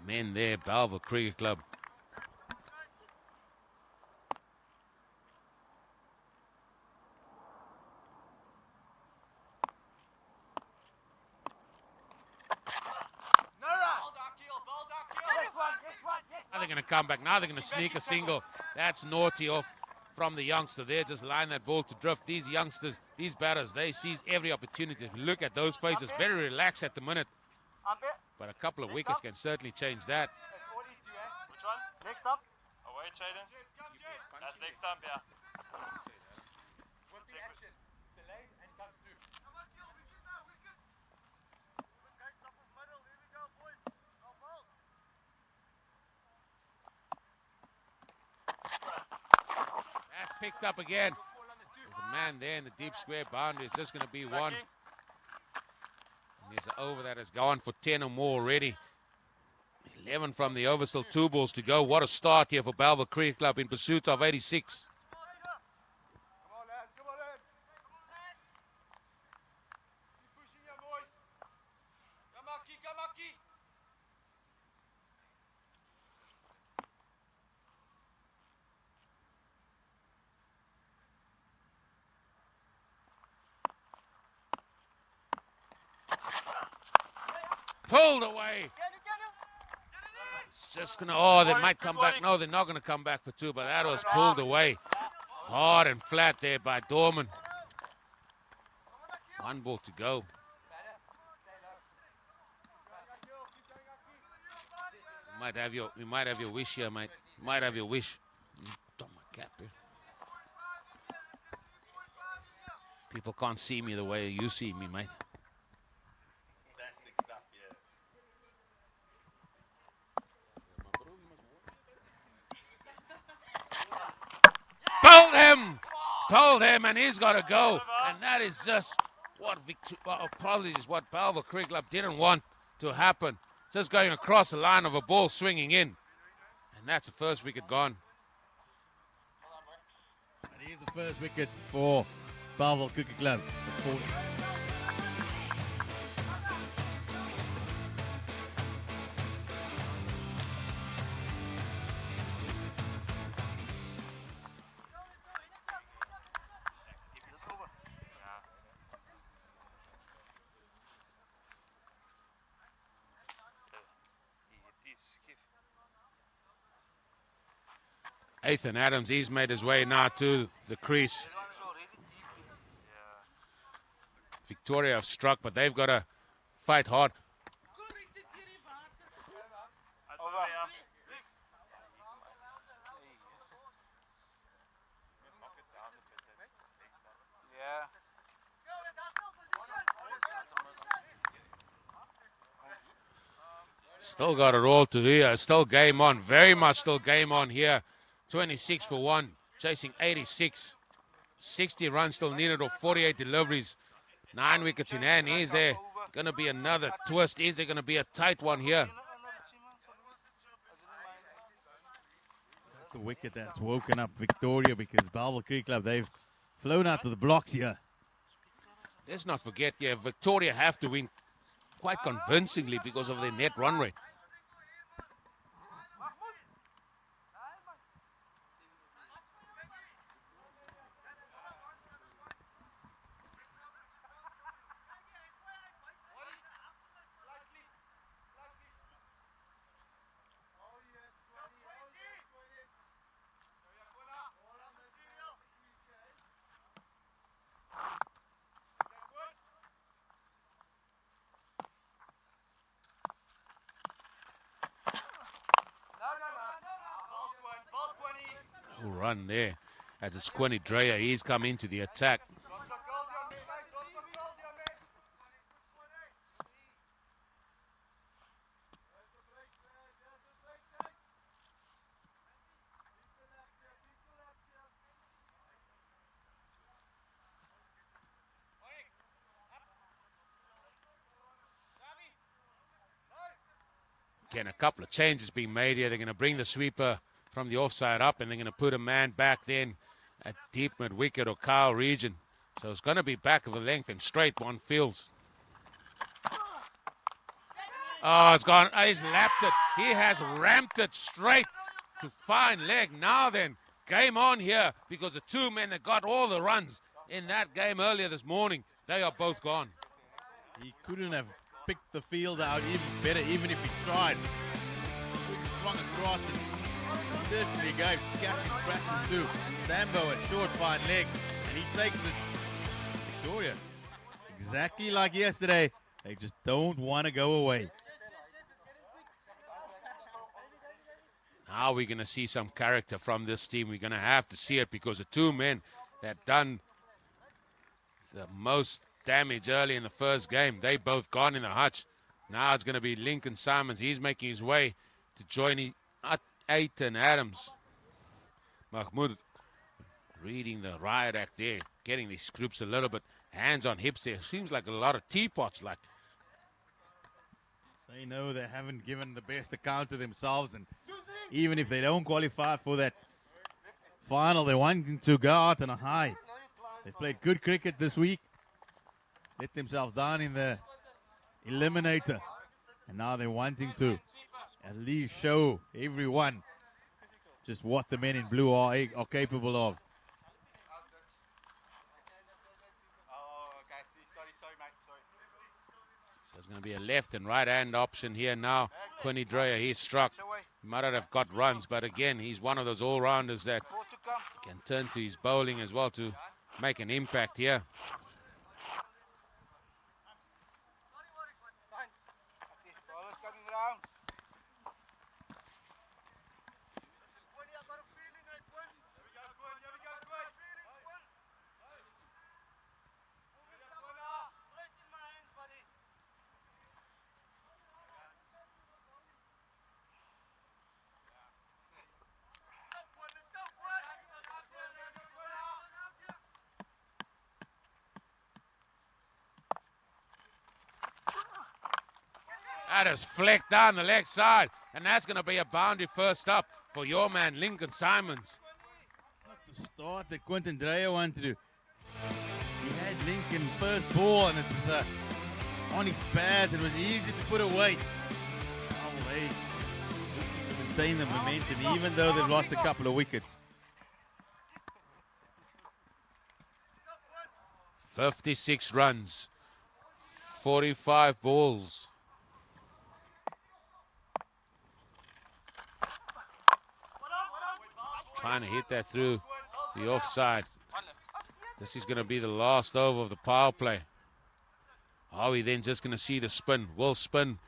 Men there, Bellville Cricket Club. Now they're going to come back. Now they're going to sneak a single. That's naughty off from the youngster there. Just line that ball to drift. These youngsters, these batters, they seize every opportunity. If you look at those faces, very relaxed at the minute. But a couple of wickets can certainly change that. Which one? Next up. Away, Shaden. That's next up, yeah. Will be action. Delay and come through. That's picked up again. There's a man there in the deep square boundary. It's just going to be one. And there's an over that has gone for 10 or more already. 11 from the over, still 2 balls to go. What a start here for Bellville Cricket Club in pursuit of 86. Pulled away. It's just going to, oh, they might come back. No, they're not going to come back for 2, but that was pulled away. Hard and flat there by Dorman. 1 ball to go. You might have your wish here, mate. Might have your wish. Got my cap here. People can't see me the way you see me, mate. Plastic stuff, yeah. Pulled him, and he's got to go. And that is just what apologies, what Bellville Cricket Club didn't want to happen. Just going across the line of a ball swinging in. And that's the first wicket gone. And here's the first wicket for Bellville Cricket Club. Ethan Adams, he's made his way now to the crease. Victoria have struck, but they've got to fight hard. Still got it all to here. Still game on. Very much still game on here. 26 for 1. Chasing 86. 60 runs still needed or 48 deliveries. 9 wickets in hand. Is there going to be another twist? Is there going to be a tight one here? The wicket that's woken up Victoria because Bellville Cricket Club, they've flown out to the blocks here. Let's not forget, yeah, Victoria have to win quite convincingly because of their net run rate. Run there as a Squinny Dreyer. He's come into the attack. Again, a couple of changes being made here. They're going to bring the sweeper from the offside up, and they're going to put a man back then at deep mid-wicket or Kyle region. So it's going to be back of the length and straight one feels. Oh, it's gone. He's lapped it. He has ramped it straight to fine leg. Now then, game on here because the two men that got all the runs in that game earlier this morning, they are both gone. He couldn't have picked the field out even better, even if he tried. Swung across and certainly gave catching practice to Sambo at short fine leg, and he takes it. Victoria, exactly like yesterday, they just don't want to go away. Now we're going to see some character from this team. We're going to have to see it because the two men that done the most damage early in the first game, they both gone in the hutch. Now it's going to be Lincoln Simons. He's making his way to join Ethan Adams. Mahmoud reading the riot act there, getting these groups a little bit hands on hips there. Seems like a lot of teapots. Like they know they haven't given the best account of themselves, and even if they don't qualify for that final, they're wanting to go out on a high. They've played good cricket this week, let themselves down in the eliminator, and now they're wanting to at least show everyone just what the men in blue are capable of. So it's going to be a left and right hand option here now. Quinny Dreyer, he's struck. He might not have got runs, but again, he's one of those all-rounders that can turn to his bowling as well to make an impact here. That is flecked down the leg side, and that's going to be a boundary first up for your man, Lincoln Simons. The start that Quinton Dreyer wanted to do. He had Lincoln first ball, and it was on his pads. It was easy to put away. Oh, they maintain the momentum, even though they've lost a couple of wickets. 56 runs, 45 balls. Trying to hit that through the offside. This is going to be the last over of the power play. Are we then just going to see the spin? Will spin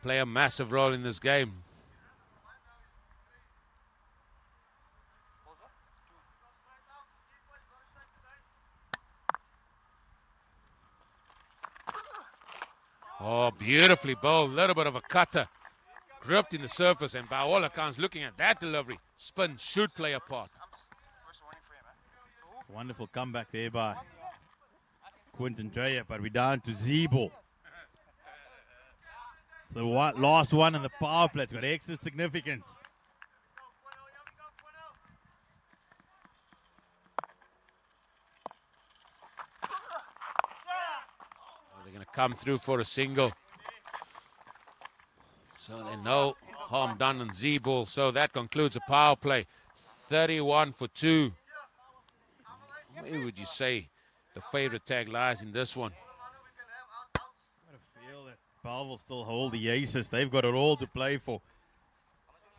play a massive role in this game? Oh, beautifully bowled. A little bit of a cutter. Gripped in the surface, and by all accounts, looking at that delivery, spin should play a part. Wonderful comeback there by Quinton Dreyer, but we're down to Z-ball. It's the last one in the power play. It's got extra significance. They're going to come through for a single. So they know harm done on Z-ball. So that concludes the power play. 31 for 2. Where would you say the favorite tag lies in this one? I've got to feel that Bellville still hold the aces. They've got it all to play for.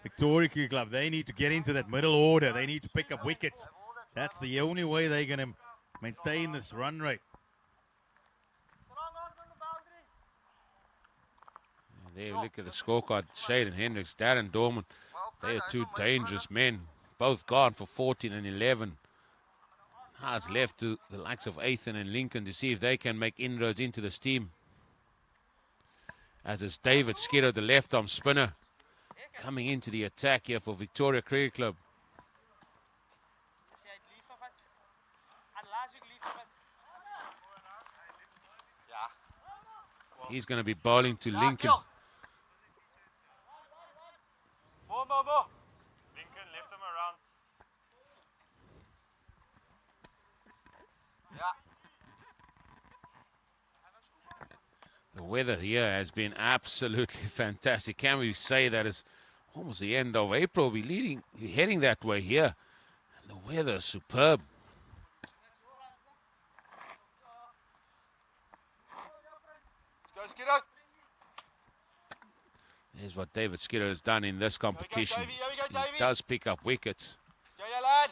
Victoria Cricket Club, they need to get into that middle order. They need to pick up wickets. That's the only way they're going to maintain this run rate. There, look at the scorecard. Shaden Hendricks, Darren Dorman. They are two dangerous men. Both gone for 14 and 11. Now it's left to the likes of Athan and Lincoln to see if they can make inroads into this team. As it's David Skidder, the left-arm spinner, coming into the attack here for Victoria Cricket Club. He's going to be bowling to Lincoln. More. Lincoln left him around. The weather here has been absolutely fantastic. Can we say that it's almost the end of April? We're heading that way here. And the weather is superb. Let's go, Skidder. Here's what David Skidder has done in this competition. Here we go, Davey. He does pick up wickets. Go, lad.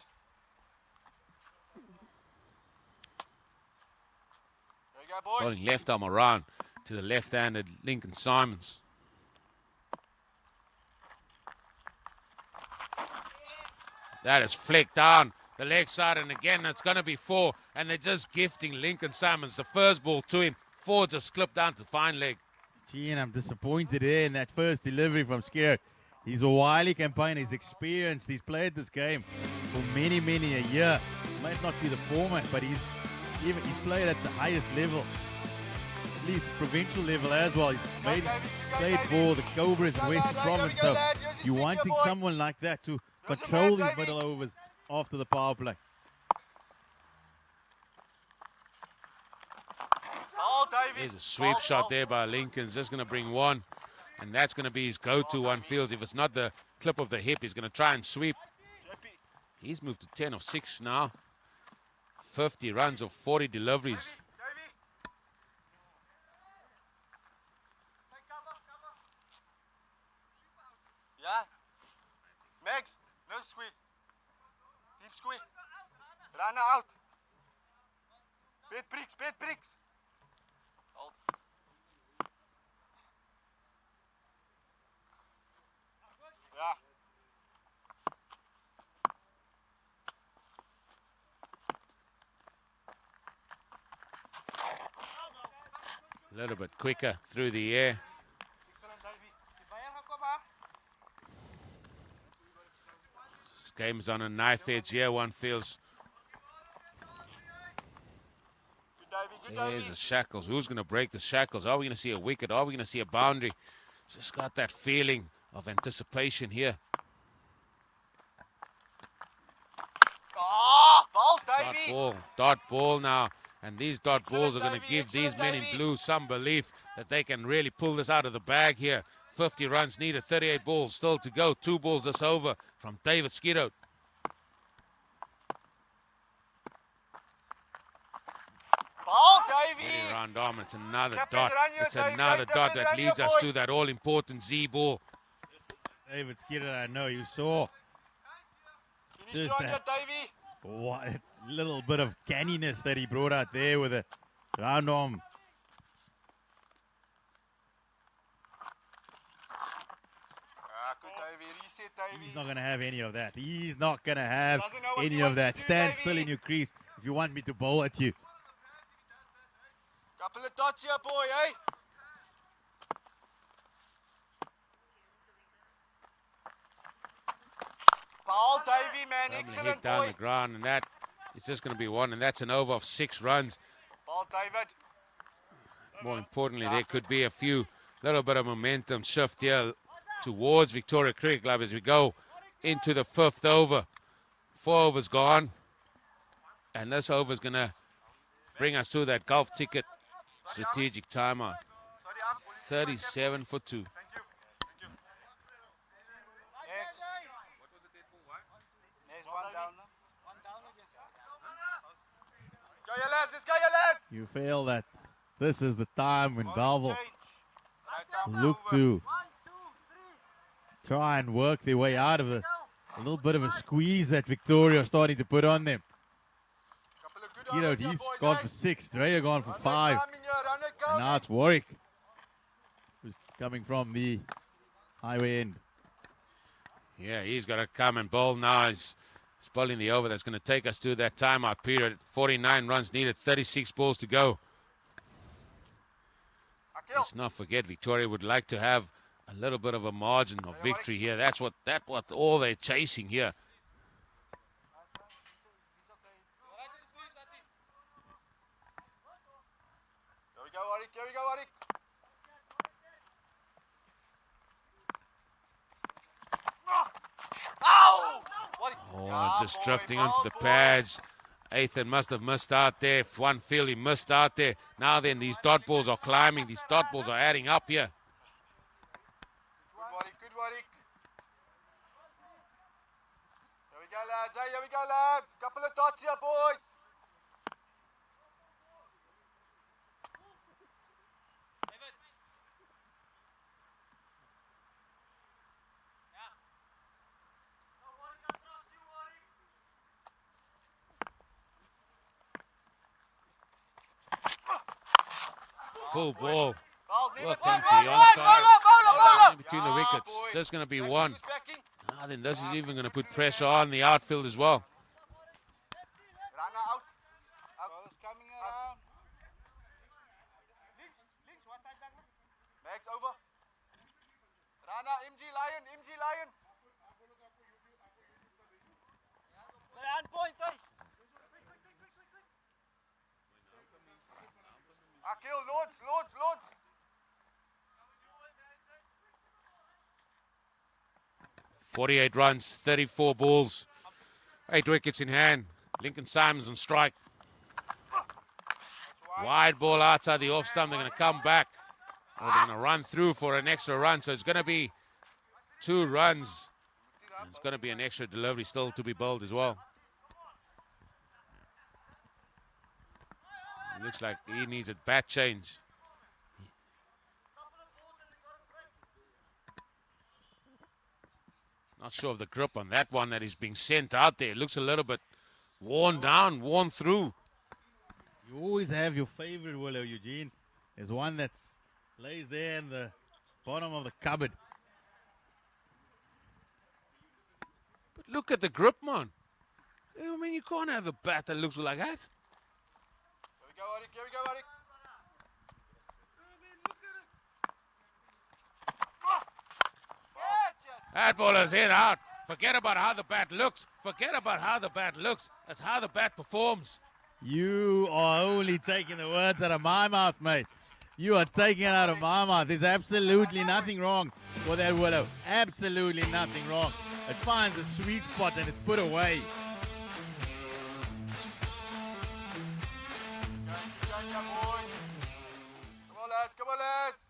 There you go, boy. Bowling left arm around to the left-handed Lincoln Simons. That is flicked down the leg side, and again it's going to be 4, and they're just gifting Lincoln Simons the first ball to him. 4 just clipped down to fine leg. Gee, and I'm disappointed here in that first delivery from Skidder. He's a wily campaigner. He's experienced. He's played this game for many a year. Might not be the format, but he's played at the highest level, at least provincial level as well. He's played for the Cobras in Western Province. So you're wanting someone like that to control these middle overs after the power play. There's a sweep shot there by Lincoln's. Just going to bring 1, and that's going to be his go-to one feels. If it's not the clip of the hip, he's going to try and sweep. He's moved to 10 of 6 now. 50 runs of 40 deliveries. Yeah. Megs, no squeeze. Deep squeeze. Run out. Bed pricks. Hold. Yeah. A little bit quicker through the air. This game's on a knife edge here, one feels. There's the shackles. Who's going to break the shackles? Are we going to see a wicket? Are we going to see a boundary? Just got that feeling of anticipation here. Oh, ball, Dot Davey. ball, dot ball now. And these dot Excellent, balls are going to Davey, give these excellent, men in Davey. blue some belief that they can really pull this out of the bag here. 50 runs needed, 38 balls still to go. 2 balls this over from David Skiddo. Ball, Davey. Any round arm, it's another Captain dot. Rania, It's Dave, another Dave, dot Captain that Rania, leads us boy. to that all-important Z ball. David Skidder, I know you saw Finish Just Rania, that. Davey. what a little bit of canniness that he brought out there with a round arm. Good, Davey. Reset, Davey. He's not going to have any of that. He's not going to have Doesn't know what he any wants of that. to do, Stand Davey. still in your crease if you want me to bowl at you. Couple of dots here, boy, eh? Ball, Davey, man. Lovely Excellent, hit down boy. the ground, and that is just going to be one, and that's an over of 6 runs. Ball, David. More importantly, there could be a little bit of momentum shift here towards Victoria Cricket Club as we go into the 5th over. 4 overs gone, and this over is going to bring us to that golf ticket strategic timeout. 37 for 2. Thank you. Next. There's one down. Go, your lads. Let's go, your lads. You feel that this is the time when Bellville Change. look to try and work their way out of a little bit of a squeeze that Victoria are starting to put on them. Couple of good You know, overs here, he's boys, gone eh? for 6, Drea gone for Run that 5, time in here, run it, go. and now it's Warwick who's coming from the highway end. Yeah, he's got to come and bowl now. He's bowling the over that's going to take us to that timeout period. 49 runs needed, 36 balls to go. Akil. Let's not forget, Victoria would like to have a little bit of a margin of victory here. That's what all they're chasing here. Here we go, Warwick. Here we go, Warwick. Ow! Warwick. Oh, Yeah, just boy, drifting ball, onto the boy. pads. Ethan must have missed out there. If one field he missed out there. Now then, these dot balls are climbing. These dot balls are adding up here. Good, Warwick. Good, Warwick. Here we go, lads. Hey, here we go, lads. Couple of dots here, boys. Full ball. Ball, Well, David. tempting Bowl, the bowl, onside. bowl, bowl, In between the Yeah, wickets. boy. Just going to be Backing, one. who's backing? Now then, this is even going to put pressure on the outfield as well. Runner out. Ball is coming around. Max over. Rana, MG Lion, MG Lion. Akil, Lords, Lords, Lords. .48 runs, 34 balls, 8 wickets in hand. Lincoln Simons on strike. Wide ball outside the off stump. They're going to come back. Or they're going to run through for an extra run. So it's going to be 2 runs. And it's going to be an extra delivery still to be bowled as well. It looks like he needs a bat change. Not sure of the grip on that one that is being sent out there. It looks a little bit worn down, worn through. You always have your favorite willow, Eugene. There's one that lays there in the bottom of the cupboard. But look at the grip, man. I mean, you can't have a bat that looks like that. Here we go, Warwick, here we go, Warwick. That ball is hit out. Forget about how the bat looks. Forget about how the bat looks. That's how the bat performs. You are only taking the words out of my mouth, mate. You are taking it out of my mouth. There's absolutely nothing wrong with that willow. Absolutely nothing wrong. It finds a sweet spot and it's put away. Come on, lads. Come on, lads.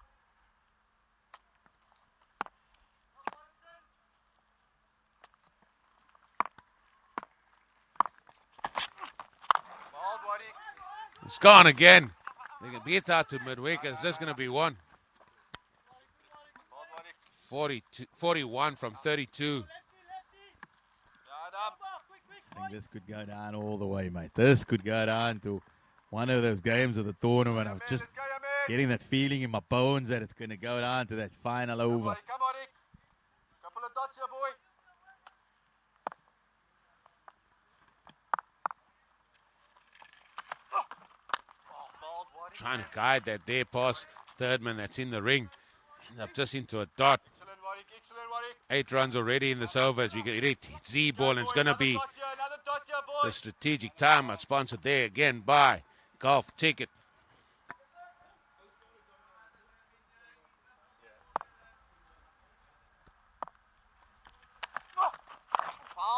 Ball, Warwick. It's gone again. They can beat out to midweek. It's just going to be one. Ball, Warwick. 41 from 32. I think this could go down all the way, mate. This could go down to one of those games of the tournament. I'm just getting that feeling in my bones that it's going to go down to that final over. Come on, Rick. Couple of dots here, boy. Trying to guide that there past Thirdman that's in the ring. Ends up just into a dot. Excellent, Warwick. Excellent, Warwick. 8 runs already in this over as we get it. Z-ball, and it's going to be Another dot here, boy. the strategic timeout sponsored there again by Golf Ticket.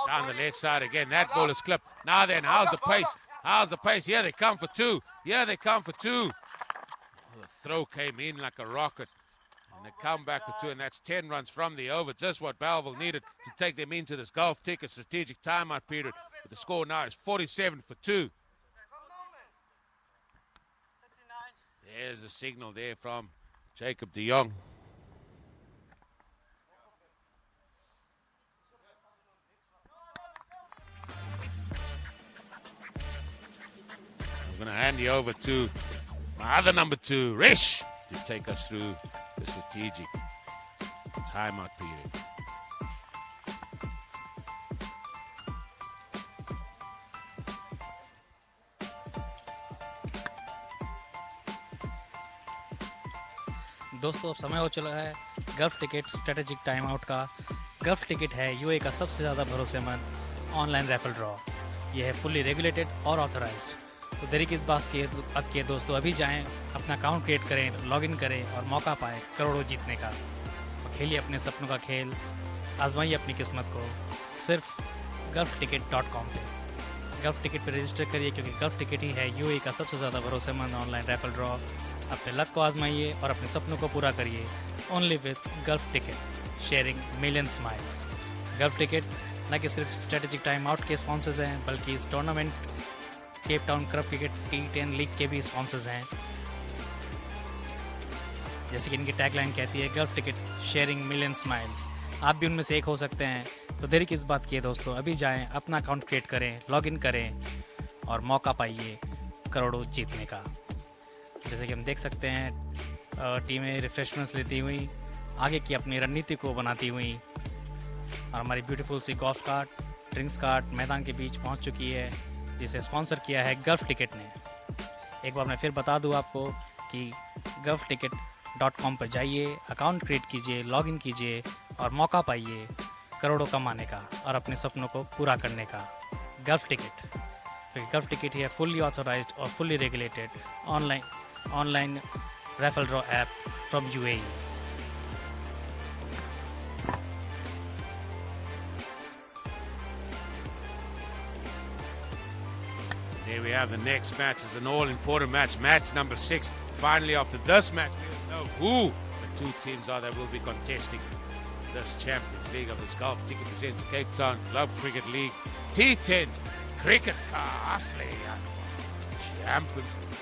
Down the left side again. That ball is clipped. Now then, how's the pace? How's the pace? Here they come for two. Here they come for two. Oh, the throw came in like a rocket. And they come back for two, and that's 10 runs from the over. Just what Bellville needed to take them into this Golf Ticket strategic timeout period. But the score now is 47 for 2. There's the signal there from Jacob de Jong. I'm going to hand you over to my other number 2, Rish, to take us through the strategic timeout period. दोस्तों अब समय हो चला है gulf ticket strategic time out का। Gulf ticket है UA का सबसे ज़्यादा भरोसेमंद ऑनलाइन रैफल ड्रॉ। यह है फुल्ली रेगुलेटेड और ऑथराइज्ड। तो देरी किस बात की है दोस्तों, अभी जाएं, अपना अकाउंट क्रिएट करें, लॉगिन करें और मौका पाएं करोड़ों जीतने का। और खेलिए अपने सपनों का खेल, आजमाइए अपनी किस्मत को सिर्फ gulfticket.com पे। गल्फ टिकट पर रजिस्टर करिए क्योंकि गल्फ टिकट ही है यूए का सबसे ज़्यादा भरोसेमंद ऑनलाइन रैफल ड्रॉ। अपने लक को आजमाइए और अपने सपनों को पूरा करिए only with gulf ticket, sharing million smiles. Gulf ticket न कि सिर्फ स्ट्रेटेजिक टाइम आउट के स्पॉन्सर्स हैं बल्कि इस tournament Cape Town club cricket T10 league के भी स्पॉन्सर्स हैं। जैसे कि इनकी टैगलाइन कहती है gulf ticket sharing million smiles. आप भी उनमें से एक हो सकते हैं। तो देरी किस बात की है दोस्तों, अभी जाएं, अपना अकाउंट क्रिएट करें, लॉगिन करें और मौका पाइए करोड़ों जीतने का। जैसे कि हम देख सकते हैं टीमें रिफ्रेशमेंट्स लेती हुई आगे की अपनी रणनीति को बनाती हुई और हमारी ब्यूटीफुल सी गोल्फ कार्ट, ड्रिंक्स कार्ट मैदान के बीच पहुंच चुकी है, जिसे स्पॉन्सर किया है गल्फ टिकट ने। एक बार मैं फिर बता दूं आपको कि gulfticket.com पर जाइए, अकाउंट क्रिएट कीजिए, लॉगिन कीजिए और मौका पाइए करोड़ों कमाने का और अपने सपनों को पूरा करने का। गल्फ टिकट, क्योंकि गल्फ टिकट ही है फुल्ली ऑथराइज्ड और fully regulated online raffle draw app from UAE. There we have the next match. It's an all-important match. Match number 6. Finally, after this match, we know who the two teams are that will be contesting this Champions League of this Golf Ticket presents Cape Town Club Cricket League T10 Cricket Castle Champions League.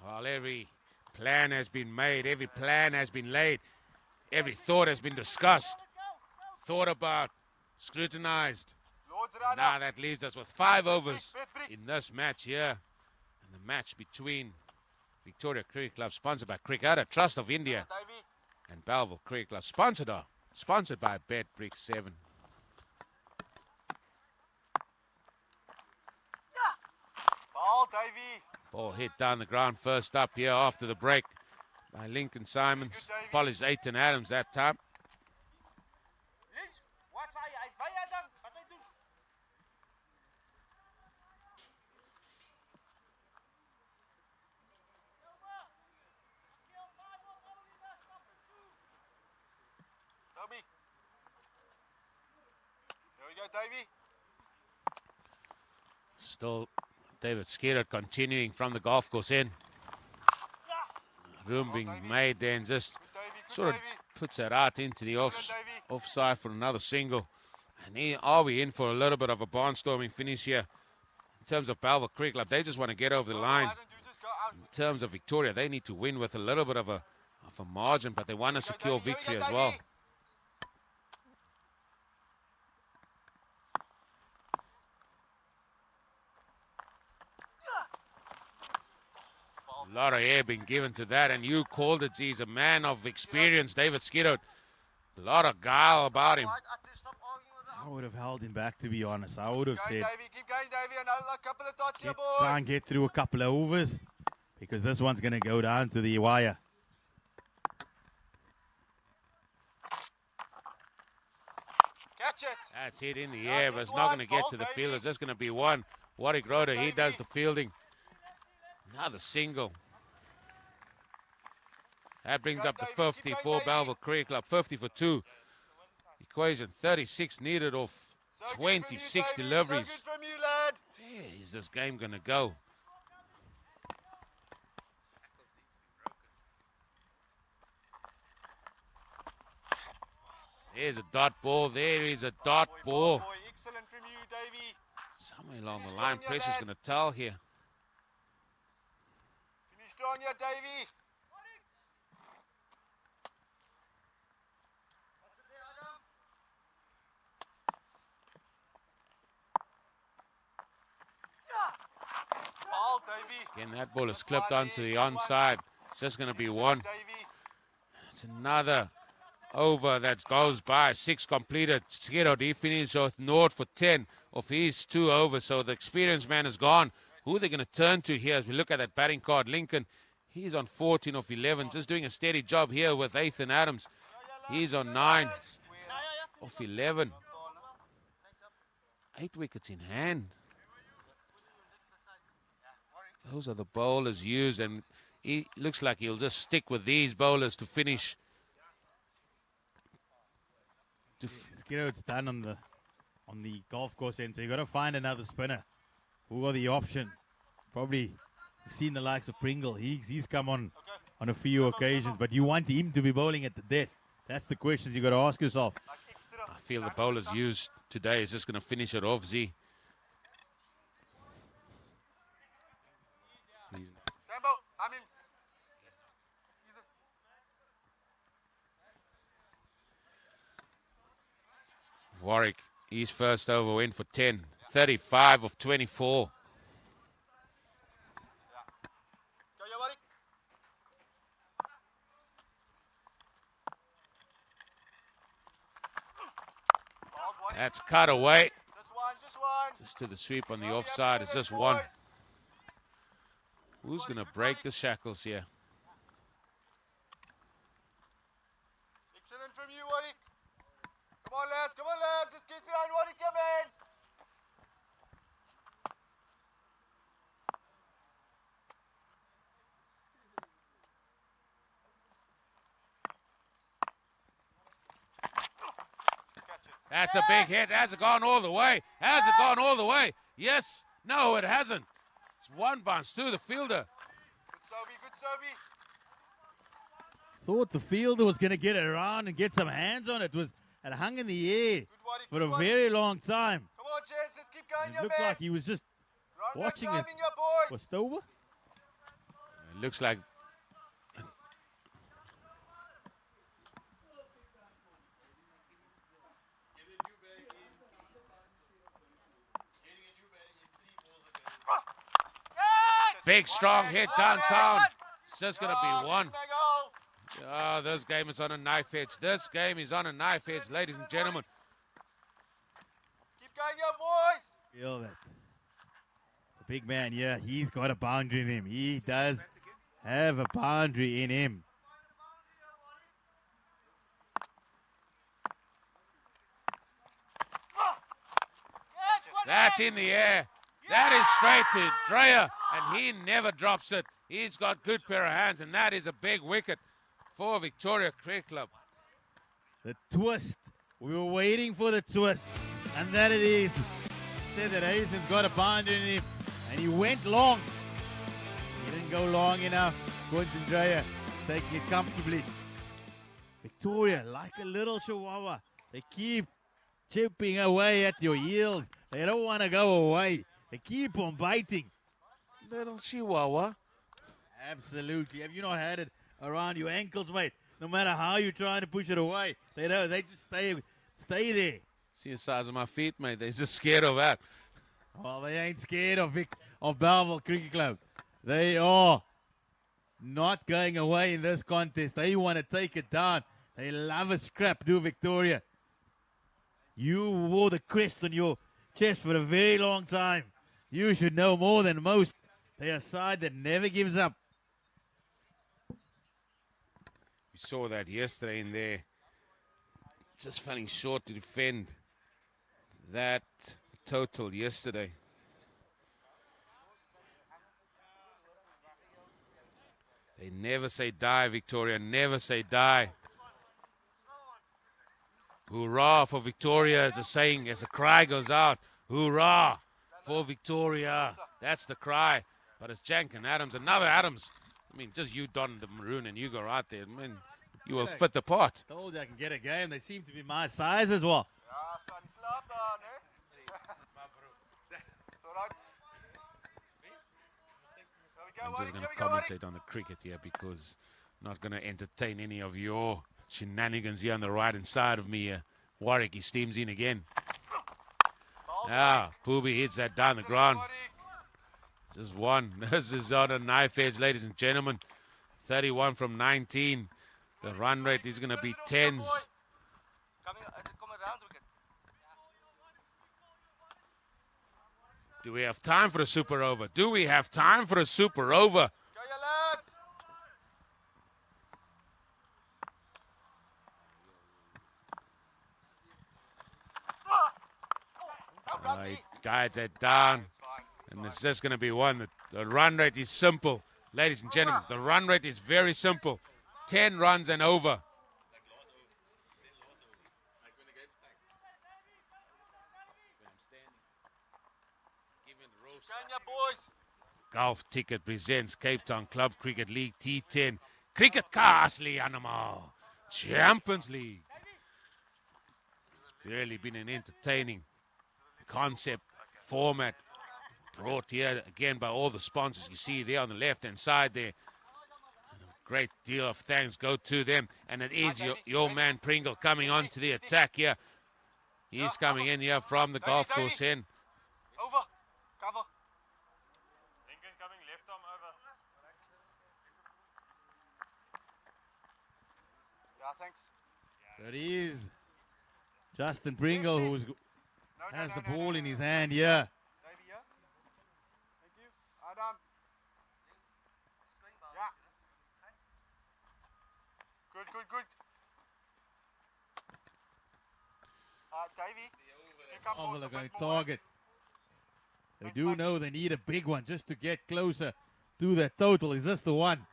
Well, every plan has been made, every plan has been laid, every thought has been discussed, thought about, scrutinized. Now that leaves us with 5 overs in this match here. And the match between Victoria Cricket Club, sponsored by Cricket Trust of India, and Bellville Cricket Club, sponsored by BetBrick 7. Ball, Davey. Ball hit down the ground first up here after the break by Lincoln Simons. Apologies, Aiton Adams that time. Sobby. There we go, Davey. Still David Skerritt continuing from the golf course in. Room being made there and just sort of puts that out into the offside for another single. And here, are we in for a little bit of a barnstorming finish here in terms of Bellville Cricket Club? They just want to get over the line. In terms of Victoria, they need to win with a little bit of a margin, but they want to secure victory as well. A lot of air being given to that, and you called it. He's a man of experience, David Skerritt. A lot of guile about him. I would have held him back, to be honest. I would have said, Keep going, Davey. Another couple of dots here, boys. try and get through a couple of overs, because this one's going to go down to the wire. Catch it. That's hit in the air, but it's not going to get to the field. It's just going to be one. Warwick Rhoda, he does the fielding. Another single. That brings up the 50 for Bellville Cricket Club. 50 for 2. Equation 36 needed off 26 deliveries. Where is this game going to go? There's a dot ball. There is a dot ball. Excellent from you, Davey. Somewhere along the line, pressure's going to tell here. Finish strong here, Davey. Ball, Davey. Again, that ball is clipped onto the onside. It's just going to be one. It's another over that goes by. 6 completed. Skerritt, he finished with Nord for 10 of his 2 overs. So the experienced man is gone. Who are they going to turn to here as we look at that batting card? Lincoln, he's on 14 of 11. Just doing a steady job here with Ethan Adams. He's on 9 of 11. 8 wickets in hand. Those are the bowlers used, and he looks like he'll just stick with these bowlers to finish. Skerritt's done on the golf course end, so you got to find another spinner. Who are the options? Probably seen the likes of Pringle. He's come on a few occasions, but you want him to be bowling at the death. That's the questions you got to ask yourself. I feel the bowlers used today is just going to finish it off, Z. Sambo, I'm in. Warwick, his first over went for 10. 35 of 24. Go, yeah, Warwick. That's cut away. Just one. Just to the sweep on the offside. It's just one. Who's going to break the shackles here? Excellent from you, Warwick. Come on, lads. Come on, lads. Just get behind Warwick. Come in. That's a big hit. Has it gone all the way? Has it gone all the way? Yes. No, it hasn't. It's one bounce to the fielder. Good Sobby. Good Sobby. Thought the fielder was going to get it around and get some hands on it. It hung in the air for a very long time. Come on, Chance. Let's keep going, It looked like he was just watching it. Was it over? It looks like big strong hit downtown. It's just going to be one. Oh, this game is on a knife edge. This game is on a knife edge, ladies and gentlemen. Keep going, young boys. Feel that. The big man, yeah, he's got a boundary in him. He does have a boundary in him. That's in the air. That is straight to Dreyer, and he never drops it. He's got good pair of hands, and that is a big wicket for Victoria Cricket Club. The twist. We were waiting for the twist. And that it is. Said that Ethan's got a boundary in him. And he went long. He didn't go long enough. Quentin Dreyer taking it comfortably. Victoria, like a little chihuahua. They keep chipping away at your heels. They don't want to go away. They keep on biting. Little chihuahua. Absolutely. Have you not had it around your ankles, mate? No matter how you're trying to push it away, they don't. They just stay there. See the size of my feet, mate. They're just scared of that. Well, they ain't scared of Bellville Cricket Club. They are not going away in this contest. They want to take it down. They love a scrap, do Victoria. You wore the crest on your chest for a very long time. You should know more than most. They are a side that never gives up. We saw that yesterday in there. Just falling short to defend that total yesterday. They never say die, Victoria. Never say die. Hoorah for Victoria, as the saying, as the cry goes out. Hoorah for Victoria. That's the cry. But it's Jank and Adams, another Adams. I mean, just you don the maroon and you go right there. I mean, you will fit the part. Told you I can get a game. They seem to be my size as well. I'm just going to commentate on the cricket here because I'm not going to entertain any of your shenanigans here on the right-hand side of me. Warwick, he steams in again. Pooby hits that down the ground. Just one. This is on a knife edge, ladies and gentlemen. 31 from 19. The run rate is going to be 10s. Do we have time for a super over? Do we have time for a super over? He guides that down. And it's just going to be one. The run rate is simple. Ladies and gentlemen, the run rate is very simple. 10 runs and over. Golf Ticket presents Cape Town Club Cricket League T10 Cricket Castle Animal Champions League. It's really been an entertaining concept, format, brought here again by all the sponsors you see there on the left-hand side there. And a great deal of thanks go to them. And it is your man Pringle coming on to the attack here. He's coming in here from the golf course end. Over. Cover. Lincoln coming left arm over. Yeah, thanks. So it is Justin Pringle who has the ball in his hand here. Davey, yeah. Thank you. Adam. Yeah. Good. Davey, you come Oh, forward they're a going bit to more. target. They do know they need a big one just to get closer to that total. Is this the one?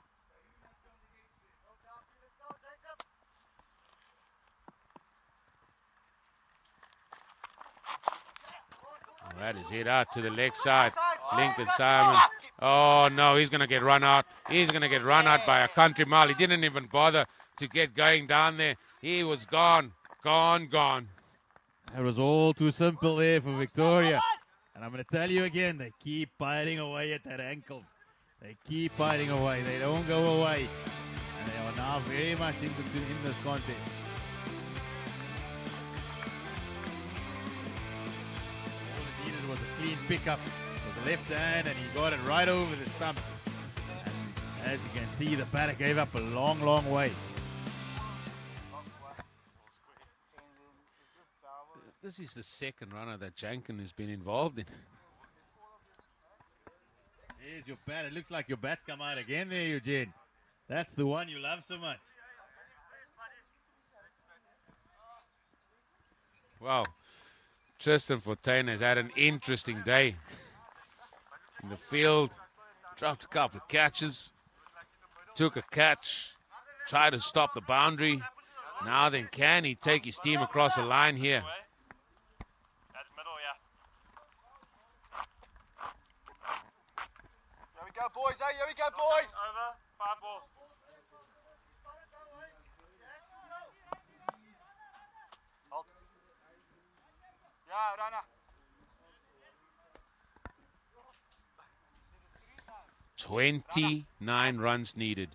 That is hit out to the leg side. Lincoln Simon. Oh, no, he's going to get run out. He's going to get run out by a country mile. He didn't even bother to get going down there. He was gone. Gone. That was all too simple there for Victoria. And I'm going to tell you again, they keep biting away at their ankles. They keep biting away. They don't go away. And they are now very much in this contest. All it needed was a clean pickup with the left hand, and he got it right over the stump. And as you can see, the batter gave up a long way. This is the second runner that Janken has been involved in. Here's your bat. It looks like your bat's come out again there, Eugene. That's the one you love so much. Wow. Tristan Fontaine has had an interesting day in the field. Dropped a couple of catches. Took a catch. Tried to stop the boundary. Now then, can he take his team across the line here? That's middle, yeah. Here we go, boys. Hey, here we go, boys. Over, 5 balls. Halt. Ja, Rana. 29 runs needed.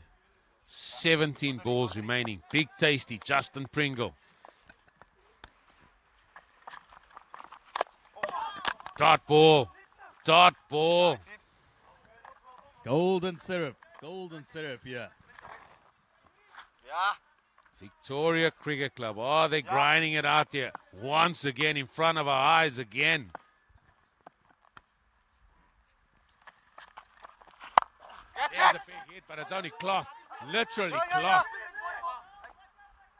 17 balls remaining. Big tasty, Justin Pringle. Dot ball. Dot ball. Golden syrup, yeah. Ja. Victoria Cricket Club. Oh, they're grinding it out there. Once again, in front of our eyes again. There's a big hit, but it's only cloth. Literally cloth.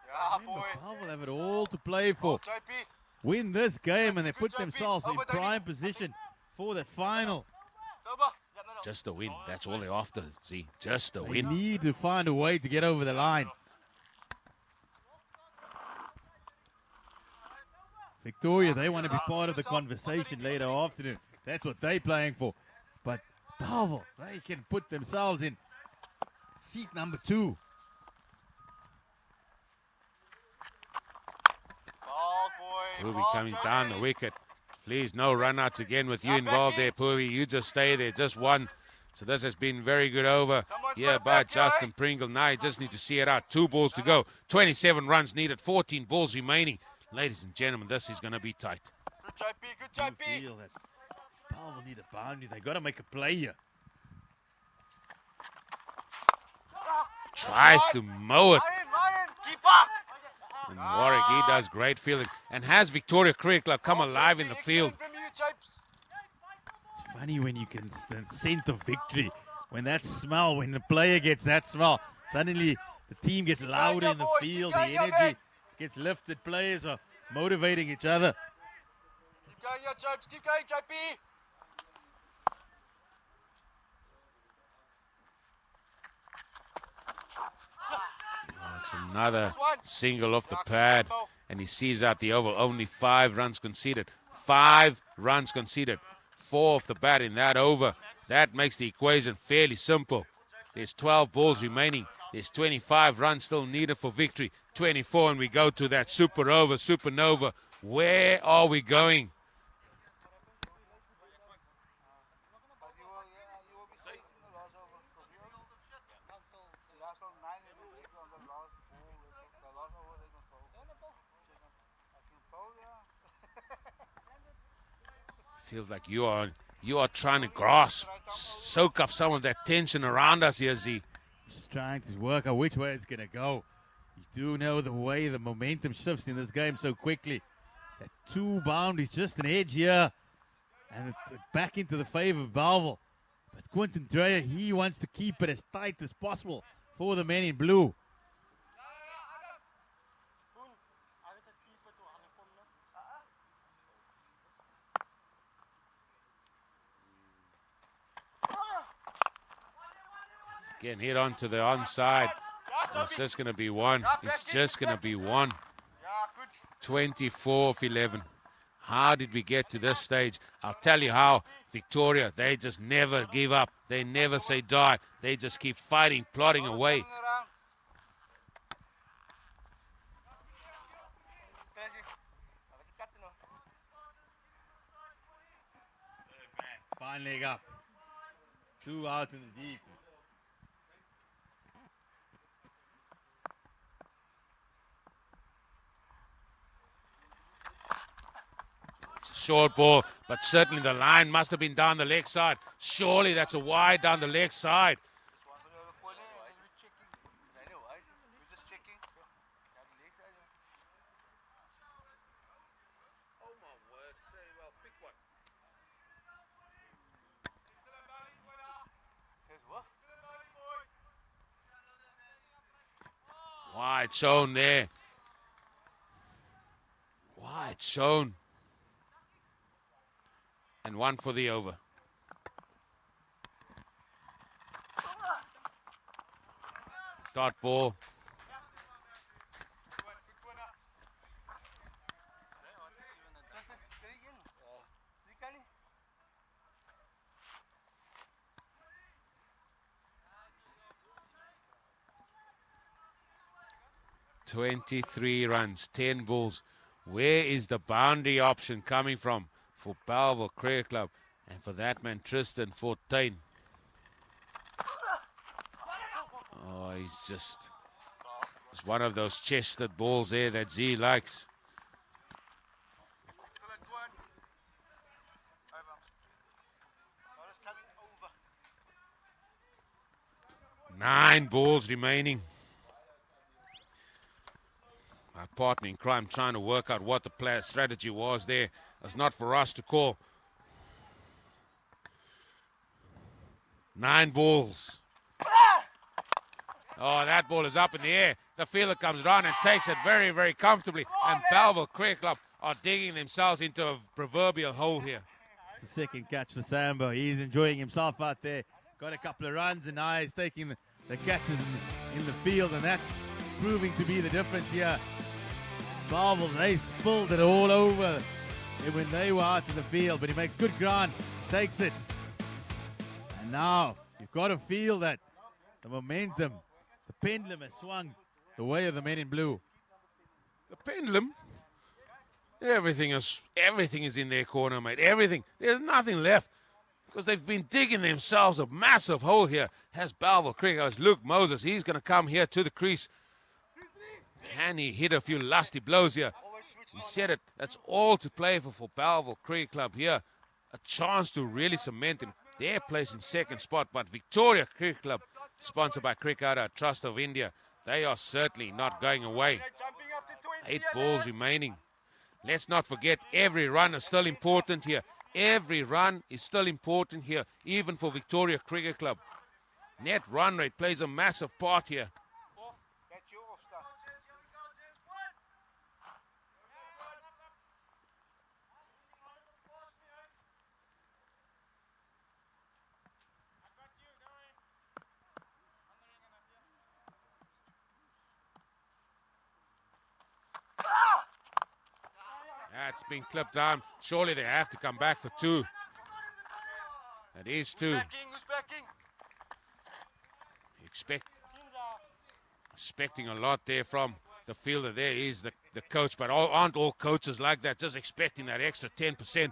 Ja, boy. Bellville have it all to play for. JP. Win this game and they put JP. themselves in Over, Danny. prime position for that final. Toba. Just a win. That's all they're after. See, just a They win. need to find a way to get over the line. Victoria, they want to be part of the conversation later afternoon. That's what they're playing for. But Bellville, they can put themselves in seat number 2. Ball, boy. Pooby Ball, coming JP. down the wicket. Please, no run-outs again with you involved there, Pooby. You just stay there, just one. So this has been very good over here by Justin Pringle. Now you just need to see it out. 2 balls to go. 27 runs needed. 14 balls remaining. Ladies and gentlemen, this is going to be tight. Good JP, good You JP. feel that Bellville need a boundary. They got to make a play here. Tries to mow it. Ryan, keeper. And Warwick, he does great fielding. And has Victoria Cricket Club come alive in the field. Excellent from you, Japes. It's funny when you can the scent of victory. When that smell, when the player gets that smell, suddenly the team gets louder in the boys. Keep field. The going, young energy man. gets lifted. Players are motivating each other. Keep going, yeah, Japes. Keep going, JP. It's another single off the pad. And he sees out the oval. Only 5 runs conceded. 5 runs conceded. 4 off the bat in that over. That makes the equation fairly simple. There's 12 balls remaining. There's 25 runs still needed for victory. 24, and we go to that super over, supernova. Where are we going? Feels like you are trying to grasp, soak up some of that tension around us here, Z. Just trying to work out which way it's going to go. You do know the way the momentum shifts in this game so quickly. That 2 boundaries, just an edge here. And back into the favor of Bellville. But Quentin Dreyer, he wants to keep it as tight as possible for the men in blue. Again, hit onto the onside. It's just going to be 1. It's just going to be 1. 24 of 11. How did we get to this stage? I'll tell you how. Victoria, they just never give up. They never say die. They just keep fighting, plodding away. Fine leg up. 2 out in the deep. Short ball, but certainly the line must have been down the leg side. Surely that's a wide down the leg side. Wide shown there. Wide shown. And 1 for the over. Dot ball. 23 runs, 10 balls. Where is the boundary option coming from for Bellville Cricket Club? And for that man, Tristan Fortuin. Oh, it's one of those chested balls there that Z likes. 9 balls remaining. My partner in crime trying to work out what the strategy was there. It's not for us to call. 9 balls. Oh, that ball is up in the air. The fielder comes around and takes it very, very comfortably. And Bellville Cricket Club are digging themselves into a proverbial hole here. It's the second catch for Sambo. He's enjoying himself out there. Got a couple of runs, and now he's taking the catches in the field, and that's proving to be the difference here. Bellville, they spilled it all over when they were out in the field, but he makes good ground, takes it. And now you've got to feel that the momentum, the pendulum has swung the way of the men in blue. The pendulum? Everything is in their corner, mate. Everything. There's nothing left. Because they've been digging themselves a massive hole here. Has Bellville Cricket, as Luke Moses, he's going to come here to the crease. Can he hit a few lusty blows here? He said it. That's all to play for Bellville Cricket Club here. A chance to really cement him. Their place in second spot. But Victoria Cricket Club, sponsored by Cricket Trust of India, they are certainly not going away. 8 balls remaining. Let's not forget, every run is still important here. Every run is still important here, even for Victoria Cricket Club. Net run rate plays a massive part here. That's been clipped down. Surely they have to come back for 2. That is 2. Who's backing? Expecting a lot there from the fielder. There is the coach, but aren't all coaches like that? Just expecting that extra 10%.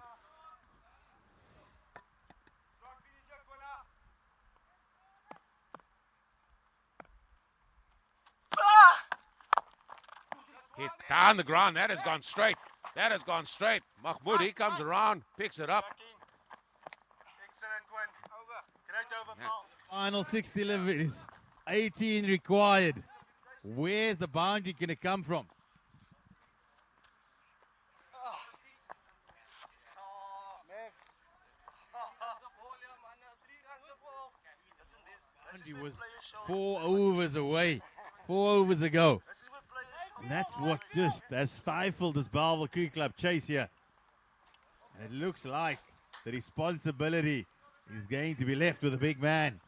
Hit down the ground. That has gone straight. That has gone straight. Mahmoud, he comes around, picks it up. Excellent one. Over. Great over, Paul. Final 6 deliveries, 18 required. Where's the boundary going to come from? Boundary was 4 overs away, 4 overs ago. And that's what just has stifled this Bellville Cricket Club chase here. And it looks like the responsibility is going to be left with the big man.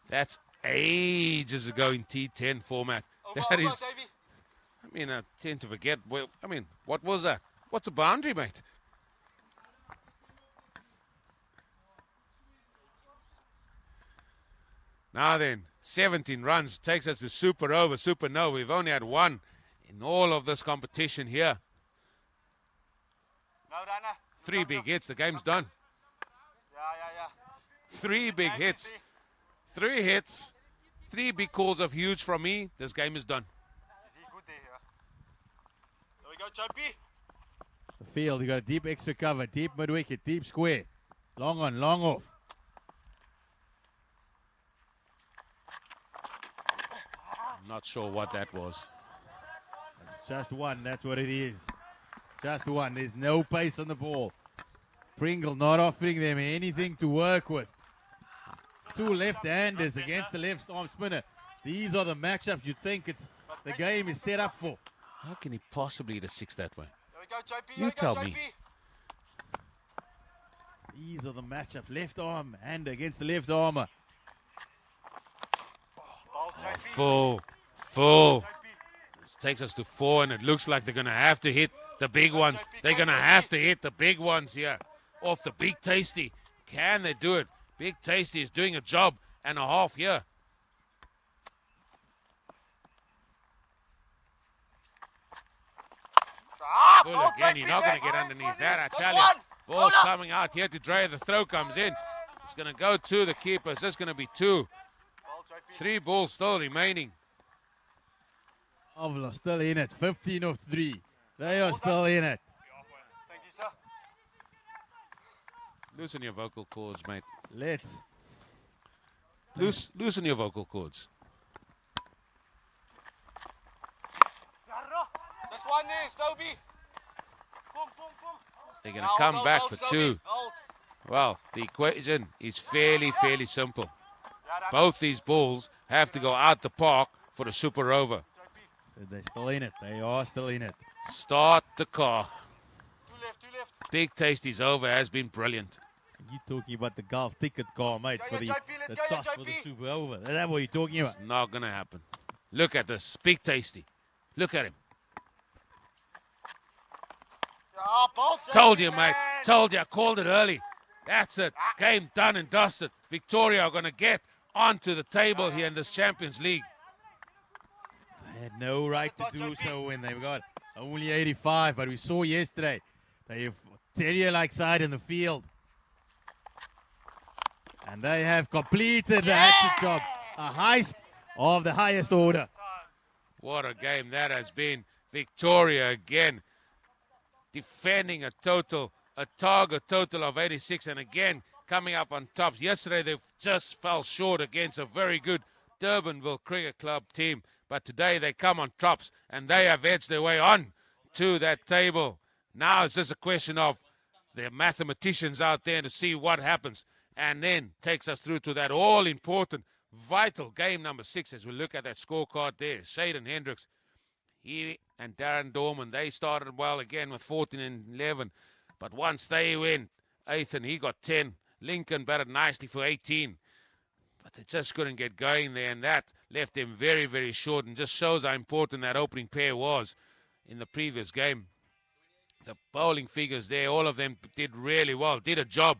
That's ages ago in T10 format. That is, I mean, I tend to forget. Well, I mean, what was that? What's a boundary, mate? Now then, 17 runs takes us to super over, super no. We've only had 1 in all of this competition here. 3 big hits, the game's done. 3 big hits. 3 hits, 3 big calls of huge from me. This game is done. Is he good there? There we go, Choppy. The field, you got a deep extra cover, deep mid-wicket, deep square. Long on, long off. I'm not sure what that was. It's just 1, that's what it is. Just 1, there's no pace on the ball. Pringle not offering them anything to work with. 2 left-handers against the left-arm spinner. These are the matchups you think the game is set up for. How can he possibly hit a 6 that way? There we go, Choppy. You tell me. These are the matchups. Left arm hander against the left armor. Full. This takes us to 4, and it looks like they're going to have to hit the big ones. They're going to have to hit the big ones here. Off the Big Tasty. Can they do it? Big Tasty is doing a job and a half here. full again. You're not going to get underneath that, I tell you. Ball's coming out here to Dre. The throw comes in. It's going to go to the keeper. It's just going to be 2. 3 balls still remaining. Bellville still in it. 15 of 3. They are still in it. Thank you, sir. Loosen your vocal cords, mate. Let's. Loosen your vocal cords. This one there, Stobie. They're going to come back for 2. Well, the equation is fairly simple. Both these balls have to go out the park for the super over. So they're still in it. They are still in it. Start the car. 2 left, 2 left. Big Tasty's over has been brilliant. You talking about the golf ticket car, mate, for the toss for the super over. Is that what you're talking about? It's not going to happen. Look at this. Big Tasty. Look at him. Told you, mate. Told you. I called it early. That's it. Game done and dusted. Victoria are going to get onto the table here in this Champions League. They had no right to do so when they got only 85, but we saw yesterday they have terrier-like side in the field. And they have completed the hat-trick job. A heist of the highest order. What a game that has been. Victoria again defending a target total of 86, and again coming up on top. Yesterday they just fell short against a very good Durbanville Cricket Club team, but today they come on tops and they have edged their way on to that table. Now it's just a question of the mathematicians out there to see what happens, and then takes us through to that all-important, vital game number 6 as we look at that scorecard there. Shaden Hendricks, he and Darren Dorman, they started well again with 14 and 11. But once they went, Ethan, he got 10. Lincoln batted nicely for 18. But they just couldn't get going there, and that left them very short, and just shows how important that opening pair was in the previous game. The bowling figures there, all of them did really well, did a job.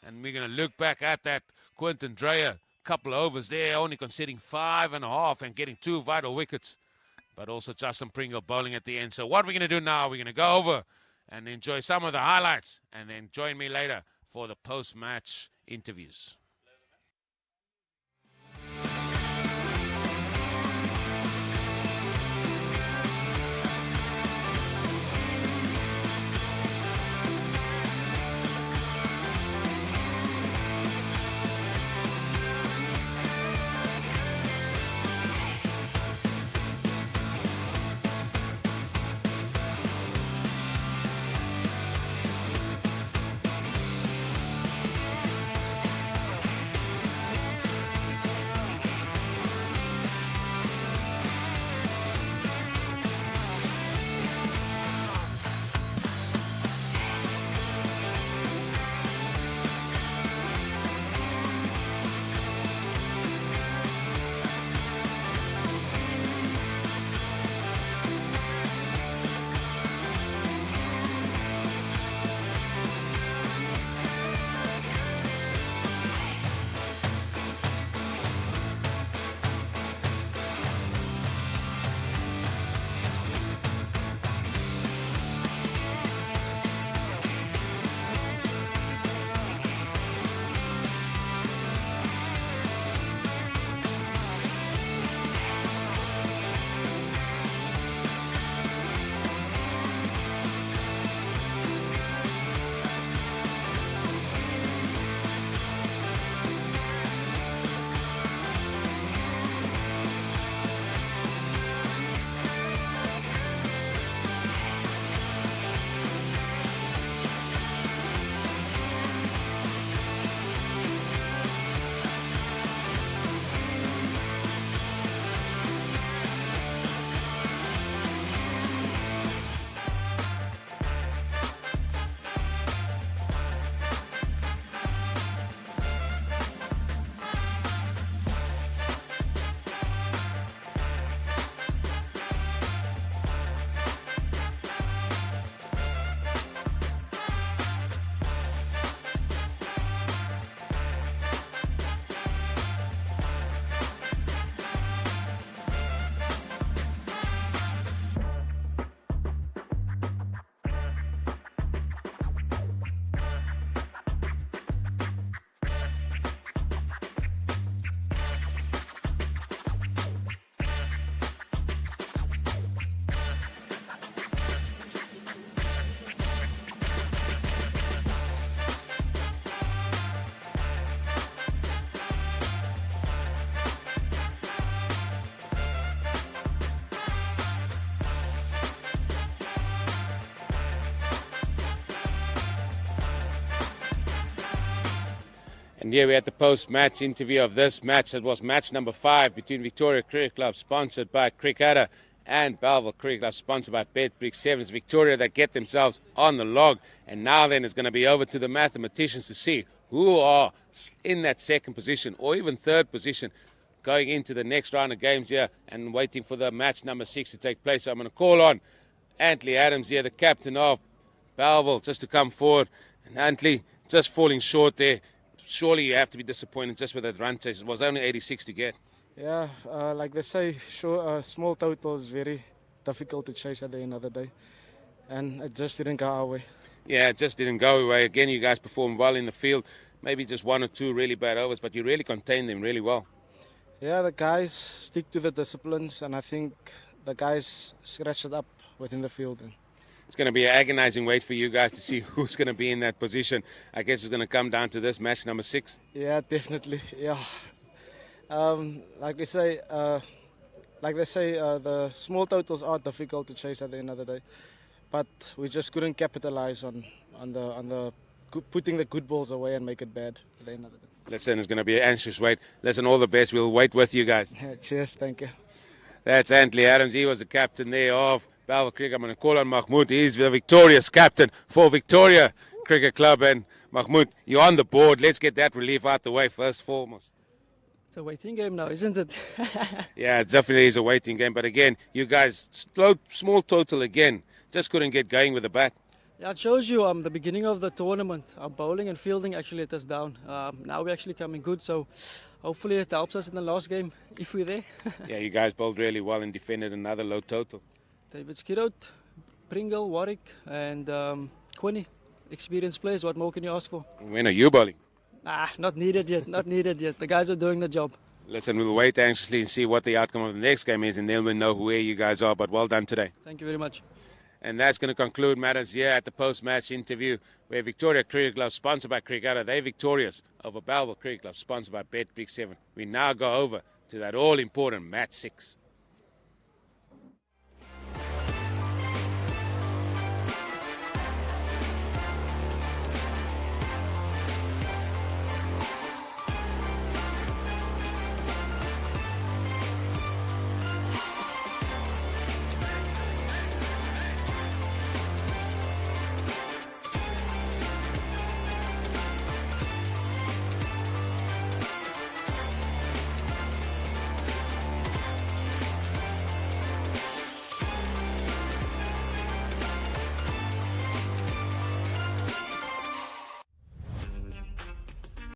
And we're going to look back at that Quinton Dreyer, couple of overs there, only conceding 5.5 and getting 2 vital wickets. But also Justin Pringle bowling at the end. So what we're going to do now, we're going to go over and enjoy some of the highlights, and then join me later for the post-match interviews. And here we're at the post-match interview of this match. That was match number 5 between Victoria Cricket Club, sponsored by Crickadder, and Bellville Cricket Club, sponsored by Bet 7. It's Victoria that get themselves on the log. And now then it's going to be over to the mathematicians to see who are in that second position or even third position going into the next round of games here and waiting for the match number 6 to take place. So I'm going to call on Antley Adams here, the captain of Bellville, just to come forward. And Antley just falling short there. Surely you have to be disappointed just with that run chase. It was only 86 to get. Yeah, like they say, small total is very difficult to chase at the end of the day. And it just didn't go our way. Yeah, it just didn't go away. Again, you guys performed well in the field. Maybe just 1 or 2 really bad overs, but you really contained them really well. Yeah, the guys stick to the disciplines, and I think the guys scratched it up within the field. It's going to be an agonizing wait for you guys to see who's going to be in that position. I guess it's going to come down to this match number 6. Yeah, definitely. Yeah. Like they say, the small totals are difficult to chase at the end of the day, but we just couldn't capitalize on the putting the good balls away and make it bad at the end of the day. Listen, it's going to be an anxious wait. Listen, all the best. We'll wait with you guys. Yeah, cheers, thank you. That's Antley Adams. He was the captain there of Bellville Cricket. I'm going to call on Mahmoud. He's the victorious captain for Victoria Cricket Club. And Mahmoud, you're on the board. Let's get that relief out the way first foremost. It's a waiting game now, isn't it? Yeah, it definitely is a waiting game. But again, you guys, small total again. Just couldn't get going with the bat. Yeah, it shows you the beginning of the tournament. Our bowling and fielding actually let us down. Now we're actually coming good, so hopefully it helps us in the last game if we're there. Yeah, you guys bowled really well and defended another low total. David Skirot, Pringle, Warwick, and Quinny. Experienced players, what more can you ask for? When are you bowling? Not needed yet, not needed yet. The guys are doing the job. Listen, we'll wait anxiously and see what the outcome of the next game is, and then we'll know where you guys are. But well done today. Thank you very much. And that's going to conclude matters here at the post-match interview where Victoria Cricket Club, sponsored by Crickadder, they're victorious over Bellville Cricket Club, sponsored by Bet 7. We now go over to that all-important match 6.